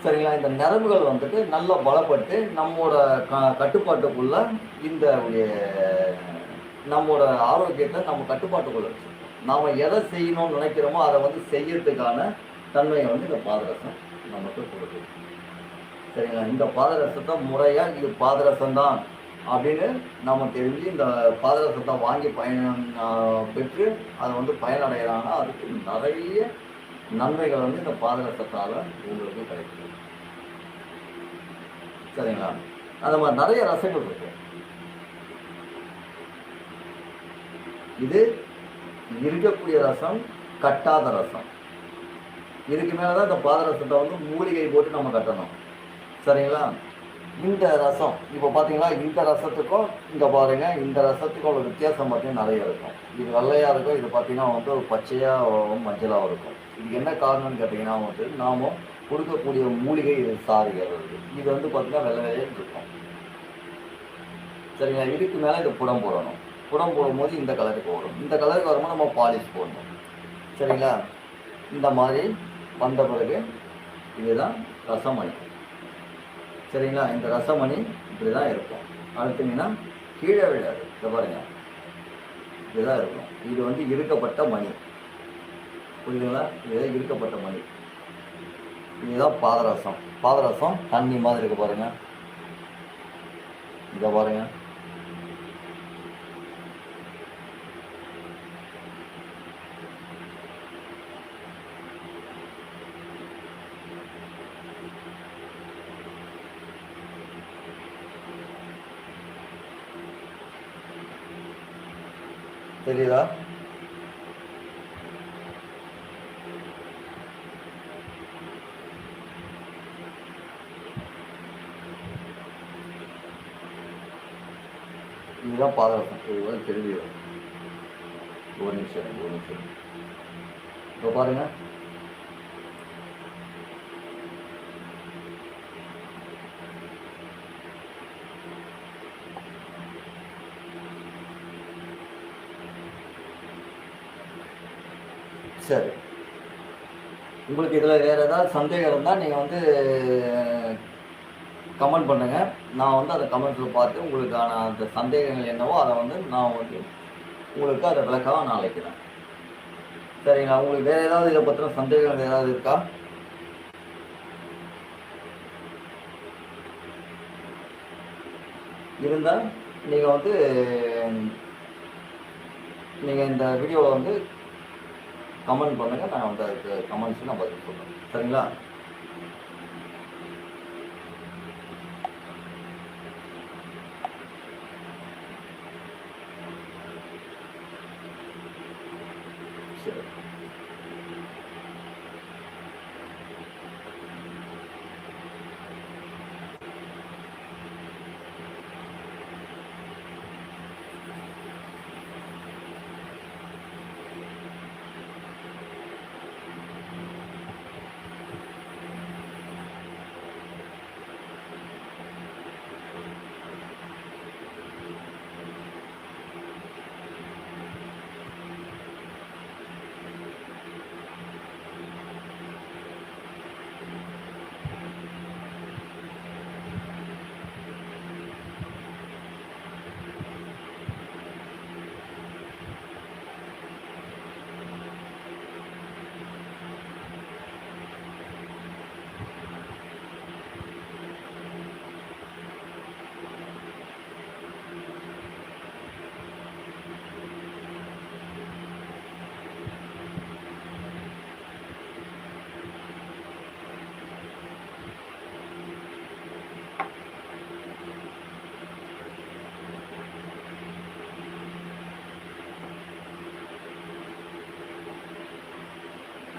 சரிங்களா? இந்த நரம்புகள் வந்துட்டு நல்லா பலப்பட்டு நம்மளோட கட்டுப்பாட்டுக்குள்ள இந்த நம்மளோட ஆரோக்கியத்தை நம்ம கட்டுப்பாட்டுக்குள்ள வச்சு நாம் எதை செய்யணும்னு நினைக்கிறோமோ அதை வந்து செய்யறதுக்கான தன்மையை வந்து இந்த பாதரசம் நமக்கு கொடுக்குது. சரிங்களா? இந்த பாதரசத்தை முறையாக இது பாதரசம் தான் அப்படின்னு நம்ம தெரிஞ்சு இந்த பாதரசத்தை வாங்கி பெற்று அதை வந்து பயனடைகிறாங்கன்னா அதுக்கு நிறைய நன்மைகள் வந்து இந்த பாதரசத்தால் உங்களுக்கு கிடைக்கும். சரிங்களா? அந்த மாதிரி நிறைய ரசங்கள் இருக்கு. இது இருக்கக்கூடிய ரசம் கட்டாத ரசம். இதுக்கு மேலதான் இந்த பாதரசத்தை வந்து மூலிகை போட்டு நம்ம கட்டணும். சரிங்களா? இந்த ரசம் இப்போ பார்த்தீங்களா, இந்த ரசத்துக்கும் இந்த பாருங்க, இந்த ரசத்துக்கும் ஒரு வித்தியாசம் பார்த்தீங்கன்னா நிறைய இருக்கும். இது வெள்ளையாக இருக்கும், இது பார்த்தீங்கன்னா வந்து ஒரு பச்சையாக மஞ்சளாக இருக்கும். இது என்ன காரணம்னு கேட்டிங்கன்னா வந்து நாம் கொடுக்கக்கூடிய மூலிகை இது சாறுகள். இது வந்து பார்த்தீங்கன்னா வெள்ளை வெள்ளையே இருக்கும். சரிங்களா? இதுக்கு மேலே இது புடம் போடணும். புடம் போடும்போது இந்த கலருக்கு வரும். இந்த கலருக்கு வரும்போது நம்ம பாலிஷ் போடணும். சரிங்களா? இந்த மாதிரி வந்த பிறகு இதுதான் ரசமணி. சரிங்களா? இந்த ரசமணி இப்படி தான் இருக்கும். அடுத்தீங்கன்னா கீழே விடாது. இதை பாருங்க, இப்படிதான் இருக்கும். இது வந்து இருக்கப்பட்ட மணி. புரியுதுங்களா? இதுதான் இருக்கப்பட்ட மணி. இதுதான் பாதரசம். பாதரசம் தண்ணி மாதிரி இருக்கு பாருங்க. இதை பாருங்க. தெரியுதா? இதுதான் பாதரசம். இதுதான் தெரியுது. ஒரு நிமிஷம். இப்போ பாருங்க, சரி. உங்களுக்கு இதில் வேறு ஏதாவது சந்தேகம் இருந்தால் நீங்கள் வந்து கமெண்ட் பண்ணுங்கள். நான் வந்து அந்த கமெண்ட்டில் பார்த்து உங்களுக்கான அந்த சந்தேகங்கள் என்னவோ அதை வந்து நான் வந்து உங்களுக்கு அதை விளக்காக நான் அழைக்கிறேன். சரிங்களா? உங்களுக்கு வேறு ஏதாவது இதை பற்றின சந்தேகங்கள் ஏதாவது இருக்கா? இருந்தால் நீங்கள் வந்து நீங்கள் இந்த வீடியோவில் வந்து கமெண்ட் பண்ணுங்கள். நான் வந்து அதுக்கு கமெண்ட்ஸ் நான் பதில் சொல்கிறேன். சரிங்களா? சரி.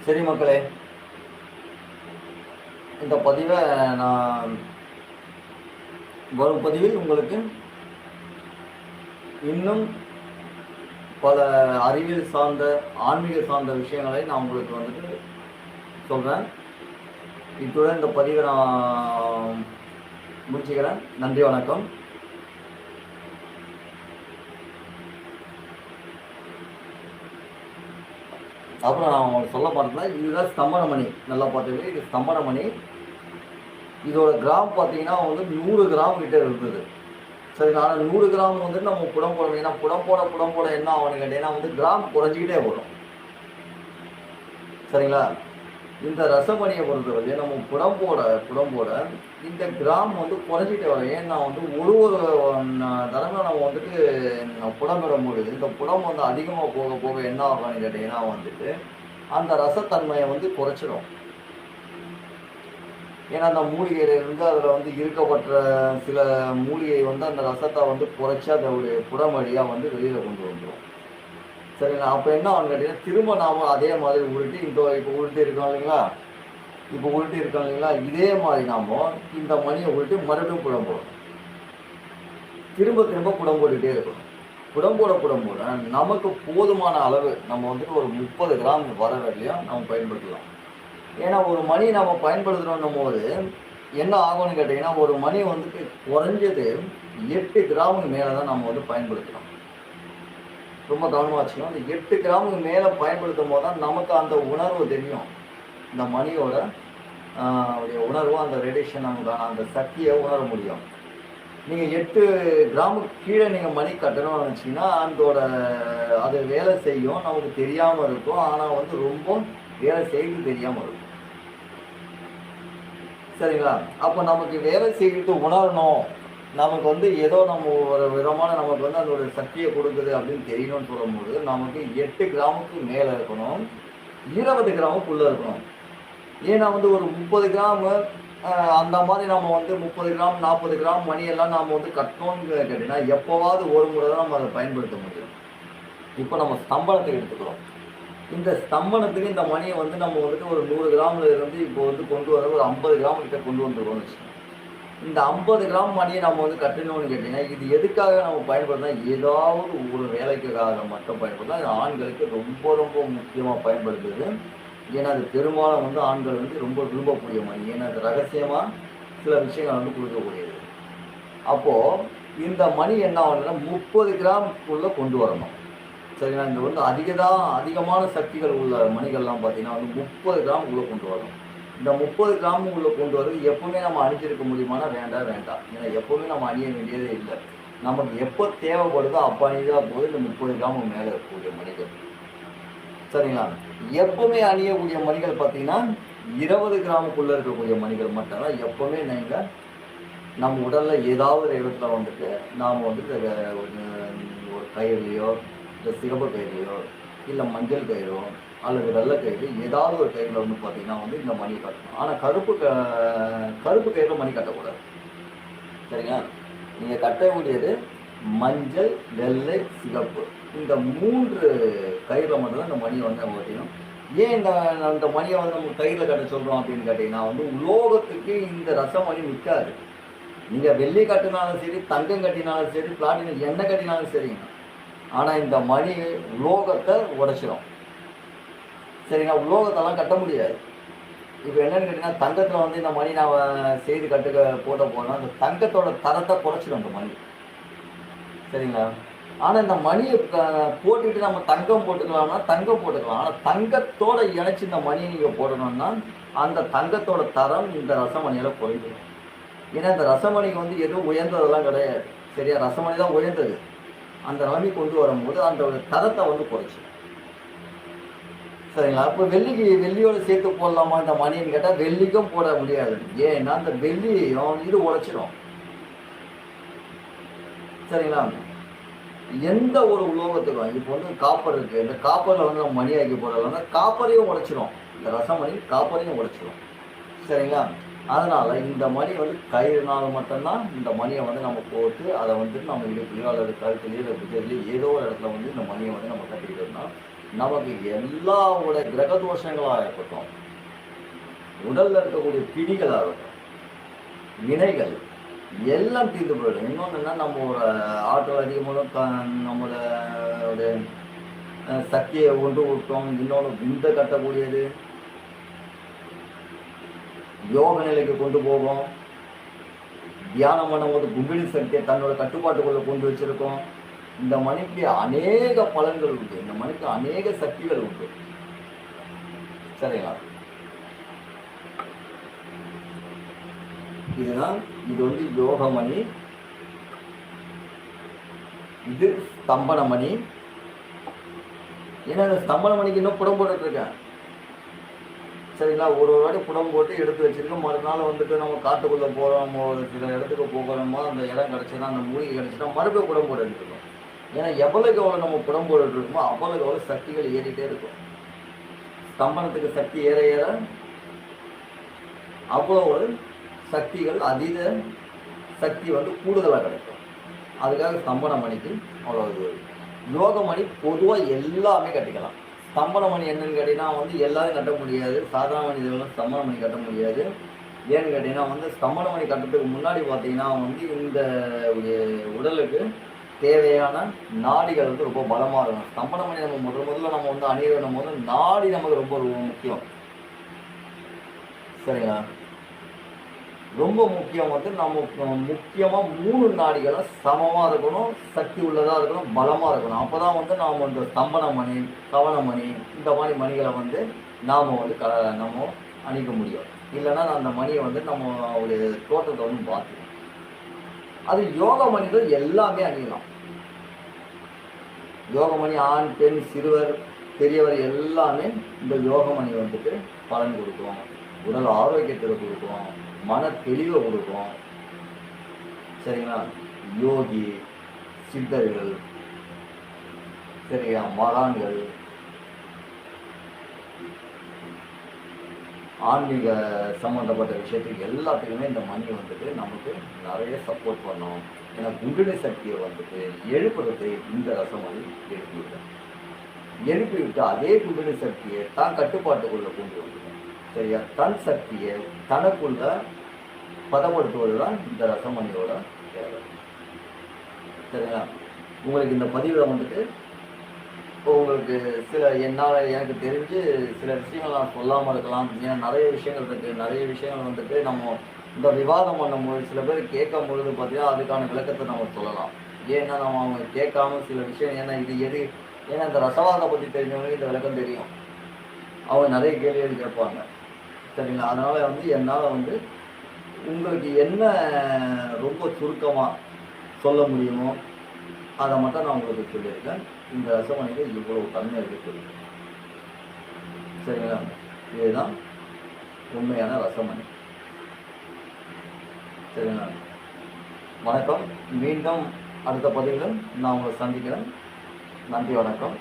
சரி மக்களே, இந்த பதிவை நான் வரும் பதிவில் உங்களுக்கு இன்னும் பல அறிவியல் சார்ந்த ஆன்மீக சார்ந்த விஷயங்களை நான் உங்களுக்கு வந்துட்டு சொல்கிறேன். இத்துடன் இந்த பதிவை நான் முடிச்சுக்கிறேன். நன்றி, வணக்கம். அப்புறம் நான் உங்களுக்கு சொல்ல பார்த்தேன், இதுதான் ஸ்தம்பனமணி. நல்லா பார்த்துக்கிட்டு இது ஸ்தம்பனமணி. இதோட கிராம் பார்த்தீங்கன்னா வந்து 100 கிராம் கிட்ட இருந்தது. சரி, நான் 100 கிராம் வந்து நம்ம புடம் போடணும். ஏன்னா புடம் போட என்ன ஆகும்னு கேட்டீங்கன்னா வந்து கிராம் குறைஞ்சிக்கிட்டே வரும். சரிங்களா? இந்த ரசமணியை பொறுத்தவரை நம்ம புடம் போட இந்த கிராம் வந்து குறைஞ்சிட்டே வரும். ஏன்னா வந்து ஒரு தடவை நம்ம வந்துட்டு புடம் விடும்போது இந்த புடம் வந்து அதிகமாக போக போக என்ன ஆகும்னு கேட்டீங்கன்னா வந்துட்டு அந்த ரசத்தன்மையை வந்து குறைச்சிடும். ஏன்னா அந்த மூலிகையிலிருந்து அதில் வந்து இருக்கப்பட்ட சில மூலிகை வந்து அந்த ரசத்தை வந்து குறைச்சி அதோடைய புடம் வழியாக வந்து வெளியில் கொண்டு வந்துடும். சரிங்களா? அப்போ என்ன ஆகுன்னு கேட்டீங்கன்னா திரும்ப நாம் அதே மாதிரி உருட்டி இப்போ உருட்டி இருக்கோம் இல்லைங்களா, இதே மாதிரி நாம் இந்த மணியை உருட்டி மறுபடியும் புடம் போடணும். திரும்ப புடம் போட்டுக்கிட்டே இருக்கணும். புடம் போட நமக்கு போதுமான அளவு நம்ம வந்துட்டு ஒரு 30 கிராம் வர வரையும் நம்ம பயன்படுத்தலாம். ஏன்னா ஒரு மணி நம்ம பயன்படுத்துகிறோன்னும் போது என்ன ஆகும்னு கேட்டிங்கன்னா ஒரு மணி வந்துட்டு குறைஞ்சது 8 கிராமுக்கு மேலே தான் நம்ம வந்து பயன்படுத்தலாம். ரொம்ப கவனமாக வச்சுக்கணும். அந்த 8 கிராமுக்கு மேலே பயன்படுத்தும் போது தான் நமக்கு அந்த உணர்வு தெரியும். இந்த மணியோட உணர்வு, அந்த ரேடியேஷன், நமக்கான அந்த சக்தியை உணர முடியும். நீங்கள் 8 கிராமுக்கு கீழே நீங்கள் மணி கட்டணும்னு நினச்சிங்கன்னா அது வேலை செய்யும், நமக்கு தெரியாமல் இருக்கும். ஆனால் வந்து ரொம்ப வேலை செய்து தெரியாமல் இருக்கும். சரிங்களா? அப்போ நமக்கு வேலை செய்து உணரணும், நமக்கு வந்து ஏதோ நம்ம ஒரு விதமான நமக்கு வந்து அதோட சக்தியை கொடுக்குது அப்படின்னு தெரியணும்னு சொல்லும்போது நமக்கு 8 கிராமுக்கு மேலே இருக்கணும், 20 கிராமுக்குள்ளே இருக்கணும். ஏன்னா வந்து ஒரு 30 கிராம் அந்த மாதிரி நம்ம வந்து 30 கிராம் 40 கிராம் மணியெல்லாம் நாம் வந்து கட்டணும்னு கேட்டிங்கன்னா எப்போவாவது ஒரு முறை தான் நம்ம அதை பயன்படுத்த முடியும். இப்போ நம்ம ஸ்தம்பனத்துக்கு எடுத்துக்கிறோம். இந்த ஸ்தம்பனத்துக்கு இந்த மணியை வந்து நம்ம வந்துட்டு ஒரு 100 கிராமில் இருந்து இப்போ வந்து கொண்டு வர ஒரு 50 கிராம் கிட்ட கொண்டு வந்துருக்கோம்னு வச்சுக்கோங்க. இந்த 50 கிராம் மணியை நம்ம வந்து கட்டணும்னு கேட்டிங்கன்னா இது எதுக்காக நம்ம பயன்படுத்தினா ஏதாவது ஒரு வேலைக்காக மட்டும் பயன்படுத்தலாம். அது ஆண்களுக்கு ரொம்ப முக்கியமாக பயன்படுத்துது. ஏன்னா அது பெரும்பாலும் வந்து ஆண்கள் வந்து ரொம்ப விரும்பக்கூடிய மணி. ஏன்னா அது ரகசியமாக சில விஷயங்கள் வந்து கொடுக்கக்கூடியது. அப்போது இந்த மணி என்ன ஆகுதுன்னா 30 கிராமுக்குள்ளே கொண்டு வரணும். சரிங்களா? இந்த வந்து அதிகமான சக்திகள் உள்ள மணிகள்லாம் பார்த்தீங்கன்னா வந்து 30 கிராமுக்குள்ளே கொண்டு வரணும். இந்த 30 கிராமுக்குள்ளே கொண்டு வரது எப்பவுமே நம்ம அணிஞ்சிருக்க முடியுமானா வேண்டாம். ஏன்னா எப்போவுமே நம்ம அணிய வேண்டியதே இல்லை. நமக்கு எப்போ தேவைப்படுதோ அப்போ அணிதான் போது இந்த 30 கிராமுக்கு மேலே இருக்கக்கூடிய மணிகள். சரிங்களா? எப்பவுமே அணியக்கூடிய மணிகள் பார்த்தீங்கன்னா 20 கிராமுக்குள்ளே இருக்கக்கூடிய மணிகள் மட்டும்தான் எப்போவுமே நீங்கள் நம்ம உடலில் ஏதாவது ஒரு இடத்துல வந்துட்டு நாம் வந்துட்டு ஒரு கயிறுலையோ இல்லை சிகப்பு கயிறுலையோ இல்லை மஞ்சள் கயிறோ அல்லது வெள்ளை கயிறு ஏதாவது ஒரு கயிறில் வந்து பார்த்தீங்கன்னா வந்து இந்த மணி கட்டணும். ஆனால் கருப்பு கயிறில் மணி கட்டக்கூடாது. சரிங்களா? நீங்கள் கட்டக்கூடியது மஞ்சள், வெள்ளை, சிகப்பு, இந்த 3 கயிறில் மட்டும்தான் இந்த மணியை வந்து நம்ம கட்டிக்கணும். ஏன் இந்த மணியை வந்து நம்ம கயிறில் கட்ட சொல்கிறோம் அப்படின்னு கேட்டிங்கன்னா வந்து உலோகத்துக்கு இந்த ரசமணி நிற்காது. நீங்கள் வெள்ளி கட்டினாலும் சரி, தங்கம் கட்டினாலும் சரி, பிளாட்டினம் என்ன கட்டினாலும் சரிங்க. ஆனால் இந்த மணி உலோகத்தை உடைச்சிடும். சரிங்களா? உலோகத்தெல்லாம் கட்ட முடியாது. இப்போ என்னென்னு கேட்டிங்கன்னா தங்கத்தில் வந்து இந்த மணி நான் செய்து போட்ட போனால் அந்த தங்கத்தோட தரத்தை குறைச்சிடும் அந்த மணி. சரிங்களா? ஆனால் இந்த மணியை போட்டுக்கிட்டு நம்ம தங்கம் போட்டுக்கலாம்னா தங்கம் போட்டுக்கலாம். ஆனால் தங்கத்தோட இணைச்சி இந்த மணியை நீங்கள் போடணும்னா அந்த தங்கத்தோட தரம் இந்த ரசமணியில் குறைஞ்சிடும். ஏன்னா இந்த ரசமணிக்கு வந்து எதுவும் உயர்ந்ததெல்லாம் கிடையாது. சரியா? ரசமணி தான் உயர்ந்தது. அந்த நிலைமை கொண்டு வரும்போது அந்த தரத்தை வந்து குறைச்சி. சரிங்களா? அப்போ வெள்ளியோடு சேர்த்து போடலாமா இந்த மணின்னு கேட்டால் வெள்ளிக்கும் போட முடியாது. ஏன்னா அந்த வெள்ளியையும் இது உடைச்சிடும். சரிங்களா? எந்த ஒரு உலோகத்துக்கும் இப்போ வந்து காப்பர் இருக்குது. இந்த காப்பரில் வந்து நம்ம மணி ஆக்கி போடலாம்னா காப்பரையும் உடைச்சிடும். இந்த ரசமணி காப்பரையும் உடைச்சிடும். சரிங்களா? அதனால் இந்த மணி வந்து கயிறுனால மட்டும்தான் இந்த மணியை வந்து நம்ம போட்டு அதை வந்து நம்ம இடுப்புலையோ அல்லது கழுத்துலையோ இல்லை புஜத்துலையோ ஏதோ ஒரு இடத்துல வந்து இந்த மணியை வந்து நம்ம கட்டிக்கிட்டோம்னா நமக்கு எல்லாவோட கிரக தோஷங்களாக இருக்கட்டும், உடலில் இருக்கக்கூடிய பிடிகளாகட்டும், வினைகள் எல்லாம் தீர்ந்து போயிடும். இன்னொன்றுன்னா நம்ம ஒரு ஆற்றல் அதிகமாக நம்மளோட சக்தியை ஒன்று விட்டோம். இன்னொன்று விந்த கட்டக்கூடியது, யோக நிலைக்கு கொண்டு போகும். தியானம் பண்ணும்போது கும்பிடி சக்தியை தன்னோட கட்டுப்பாட்டுக்குள்ள கொண்டு வச்சிருக்கோம். இந்த மணிக்கு அநேக பலன்கள் உண்டு, இந்த மணிக்கு அநேக சக்திகள் உண்டு. சரிங்களா? இதுதான் இது வந்து யோகமணி, இது ஸ்தம்பனமணி. ஏன்னா இந்த ஸ்தம்பனமணிக்கு இன்னும் புடம் போட்டுட்டு இருக்கேன். சரிங்களா? ஒரு வாட்டி புடம் போட்டு எடுத்து வச்சிருக்கோம். மறுநாள் வந்துட்டு நம்ம காட்டுக்குள்ளே போகிறோம், ஒரு சில இடத்துக்கு போகிறோமோ அந்த இடம் கிடச்சினா, அந்த மூலிகை கிடச்சினா மறுபடியும் புடம் போட்டு எடுத்துருக்கோம். ஏன்னா எவ்வளோக்கு எவ்வளோ நம்ம புடம் போட்டுட்டு இருக்கோமோ அவ்வளோக்கு எவ்வளோ சக்திகள் ஏறிட்டே இருக்கும். ஸ்தம்பனத்துக்கு சக்தி ஏற ஏற அவ்வளோ ஒரு சக்திகள், அதீத சக்தி வந்து கூடுதலாக கிடைக்கும். அதுக்காக ஸ்தம்பன மணிக்கு அவ்வளோ இது. யோகமணி பொதுவாக எல்லாமே கட்டிக்கலாம். ஸ்தம்பன மணி என்னன்னு கேட்டிங்கன்னா வந்து எல்லாரும் கட்ட முடியாது. சாதாரண மனிதர்களும் ஸ்தம்பன மணி கட்ட முடியாது. ஏன்னு கேட்டிங்கன்னா வந்து ஸ்தம்பன மணி கட்டுறதுக்கு முன்னாடி பார்த்தீங்கன்னா வந்து இந்த உடலுக்கு தேவையான நாடிகள் வந்து ரொம்ப பலமாக இருக்கும். ஸ்தம்பன மணி நம்ம முதல்ல நம்ம வந்து அணியணும் போது நாடி நமக்கு ரொம்ப முக்கியம். சரிங்களா? ரொம்ப முக்கியம் வந்து நம்ம முக்கியமாக 3 நாடிகளும் சமமாக இருக்கணும், சக்தி உள்ளதாக இருக்கணும், பலமாக இருக்கணும். அப்போ தான் வந்து நாம் இந்த ஸ்தம்பனமணி, கவனமணி இந்த மாதிரி மணிகளை வந்து நாம் வந்து நம்ம அணிக்க முடியும். இல்லைன்னா அந்த மணியை வந்து நம்ம ஒரு தோட்டத்தை வந்து பார்த்துக்கணும். அது யோக மணிகள் எல்லாமே அணியலாம். யோகமணி ஆண், பெண், சிறுவர், பெரியவர் எல்லாமே இந்த யோகமணி வந்துட்டு பலன் கொடுக்கும். உடல் ஆரோக்கியத்தை கொடுக்கும், மன தெளிவை கொடுக்கும். சரிங்களா? யோகி, சித்தர்கள், சரியா, மகான்கள், ஆன்மீக சம்மந்தப்பட்ட விஷயத்துக்கு எல்லாத்துக்குமே இந்த மணி வந்துட்டு நமக்கு நிறைய சப்போர்ட் பண்ணும். ஏன்னா குண்டலினி சக்தியை வந்துட்டு எழுப்புறது இந்த ரசமணி எழுப்பி விட்டு அதே குண்டலினி சக்தியை தான் கட்டுப்பாட்டுக்குள்ள கொண்டு வந்துடும். சரியா? தன் சக்தியை தனக்குள்ள பதப்படுத்துவது தான் இந்த ரசமணியோட தேவை. சரிங்களா? உங்களுக்கு இந்த பதிவில் வந்துட்டு இப்போ உங்களுக்கு சில எனக்கு தெரிஞ்சு சில விஷயங்கள் நான் சொல்லாமல் இருக்கலாம். ஏன்னா நிறைய விஷயங்கள் இருக்குது. நிறைய விஷயங்கள் வந்துட்டு நம்ம இந்த விவாதம் பண்ணும்போது சில பேர் கேட்கும் பொழுது பார்த்தீங்கன்னா அதுக்கான விளக்கத்தை நம்ம சொல்லலாம். ஏன்னா நம்ம அவங்க கேட்காம சில விஷயம், ஏன்னா இது எது, ஏன்னா இந்த ரசவாதத்தை பற்றி தெரிஞ்சவங்களுக்கு இந்த விளக்கம் தெரியும். அவங்க நிறைய கேள்விகள் கேட்பாங்க. சரிங்களா? அதனால் வந்து என்னால் வந்து உங்களுக்கு என்ன ரொம்ப சுருக்கமாக சொல்ல முடியுமோ அதை மட்டும் நான் உங்களுக்கு சொல்லியிருக்கேன். இந்த ரசமணிக்கு இவ்வளவு தன்மை இருக்குது. சரிங்களா? இதுதான் உண்மையான ரசமணி. சரிங்களா? வணக்கம். மீண்டும் அடுத்த பதிவில் நான் உங்களை சந்திக்கிறேன். நன்றி, வணக்கம்.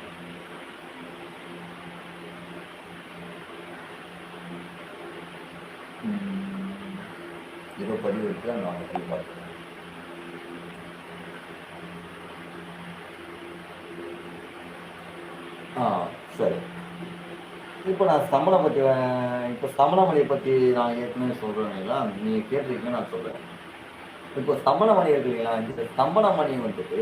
ஏதோ பதிவு இருக்கிற நான் பார்க்கிறேன். சரி. இப்போ நான் ஸ்தம்பனமணியை பற்றி நான் ஏற்கனவே சொல்கிறேன் இல்லைங்களா? நீங்கள் கேட்டிருக்கீங்க, நான் சொல்கிறேன். இப்போ ஸ்தம்பனமணி இருக்கு இல்லைங்களா? இந்த ஸ்தம்பனமணி வந்துட்டு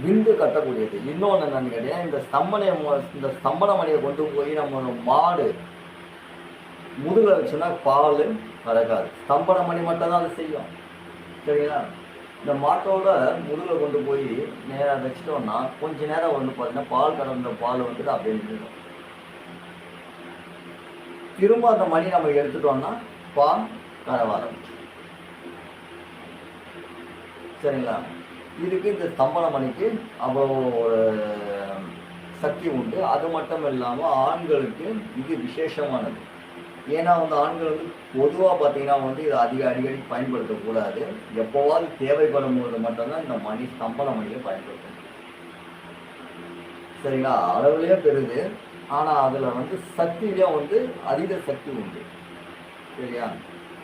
விந்து கட்டக்கூடியது. இன்னொன்று என்னன்னு கேட்டீங்கன்னா, இந்த ஸ்தம்பனமணியை கொண்டு போய் நம்ம மாடு முதுகில் வச்சுன்னா பால் கறக்காது. ஸ்தம்பனமணி மட்டும் தான் அதை செய்யும். சரிங்களா? இந்த மாட்டோட முதுகில் கொண்டு போய் நேராக வச்சிட்டோம்னா கொஞ்ச நேரம் வந்து பார்த்தீங்கன்னா பால் கறந்த பால் வந்துட்டு அப்படியே நின்றுடும். திரும்ப அந்த மணி நம்ம எடுத்துட்டோம்னா பால் கறவ ஆரம்பிச்சு. சரிங்களா? இதுக்கு இந்த ஸ்தம்பன மணிக்கு அவ்வளோ ஒரு சக்தி உண்டு. அது மட்டும் இல்லாமல் ஆண்களுக்கு இது விசேஷமானது. ஏன்னா வந்து ஆண்கள் வந்து பொதுவாக பார்த்தீங்கன்னா வந்து இதை அடிக்கடி பயன்படுத்தக்கூடாது. எப்போவாது தேவைப்படும் போது மட்டும்தான் இந்த மணி ஸ்தம்பன மணியை பயன்படுத்தணும். சரிங்களா? அளவுலேயே பெருது, ஆனால் அதில் வந்து சக்தியிலே வந்து அதிக சக்தி உண்டு. சரியா?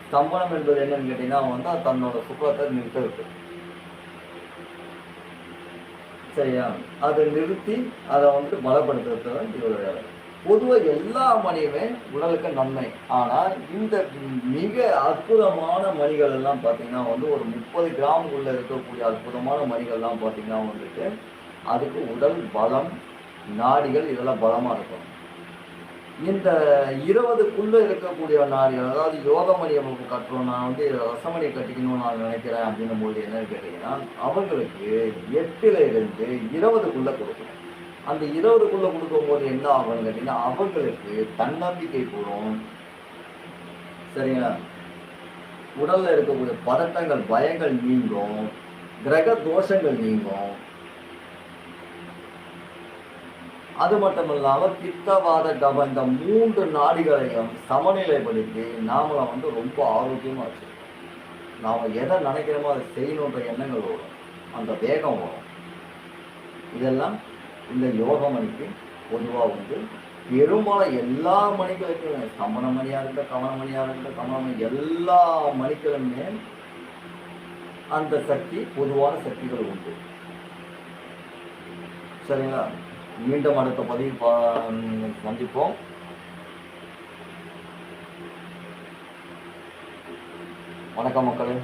ஸ்தம்பனம் என்பது என்னன்னு கேட்டீங்கன்னா வந்து அது தன்னோட சுற்றத்தை நிறுத்த இருக்கு. சரியா? அதை நிறுத்தி அதை வந்து பலப்படுத்துறது இதோட வேலை. பொதுவாக எல்லா மணியுமே உடலுக்கு நன்மை. ஆனால் இந்த மிக அற்புதமான மணிகள் எல்லாம் பார்த்தீங்கன்னா வந்து ஒரு 30 கிராமுக்குள்ள இருக்கக்கூடிய அற்புதமான மணிகள்லாம் பார்த்தீங்கன்னா வந்துட்டு அதுக்கு உடல் பலம், நாடிகள் இதெல்லாம் பலமாக இருக்கும். இந்த 20க்குள்ள இருக்கக்கூடிய நாடிகள், அதாவது யோகமணியை கட்டுறோம், நான் வந்து ரசமணியை கட்டிக்கணும்னு நான் நினைக்கிறேன் அப்படின்னும் போது என்னன்னு கேட்டிங்கன்னா, அவங்களுக்கு 8ல் இருந்து 20க்குள்ளே கொடுக்கணும். அந்த 20க்குள்ளே கொடுக்கும்போது என்ன ஆகும்னு கேட்டிங்கன்னா, அவங்களுக்கு தன்னம்பிக்கை கூடும். சரிங்களா? உடலில் இருக்கக்கூடிய பதட்டங்கள், பயங்கள் நீங்கும், கிரக தோஷங்கள் நீங்கும். அது மட்டும் இல்லாமல் பித்தவாத கப இந்த 3 நாடிகளையும் சமநிலைப்படுத்தி நாமளை வந்து ரொம்ப ஆரோக்கியமாக வச்சுருக்கோம். நாம் எதை நினைக்கிறோமோ அதை செய்யணுன்ற எண்ணங்கள் வரும், அந்த வேகம் வரும். இதெல்லாம் இந்த யோகமணிக்கு பொதுவாக வந்து பெரும்பாலும் எல்லா மணிகளுக்கும், ஸ்தம்பன மணியாக இருக்கட்டும், கவன மணியாக இருக்கட்டும், கமலமணி, எல்லா மணிகளுமே அந்த சக்தி, பொதுவான சக்திகள் உண்டு. சரிங்களா? மீண்டும் அடுத்த பதிவு சந்திப்போம். வணக்கம் மக்களே.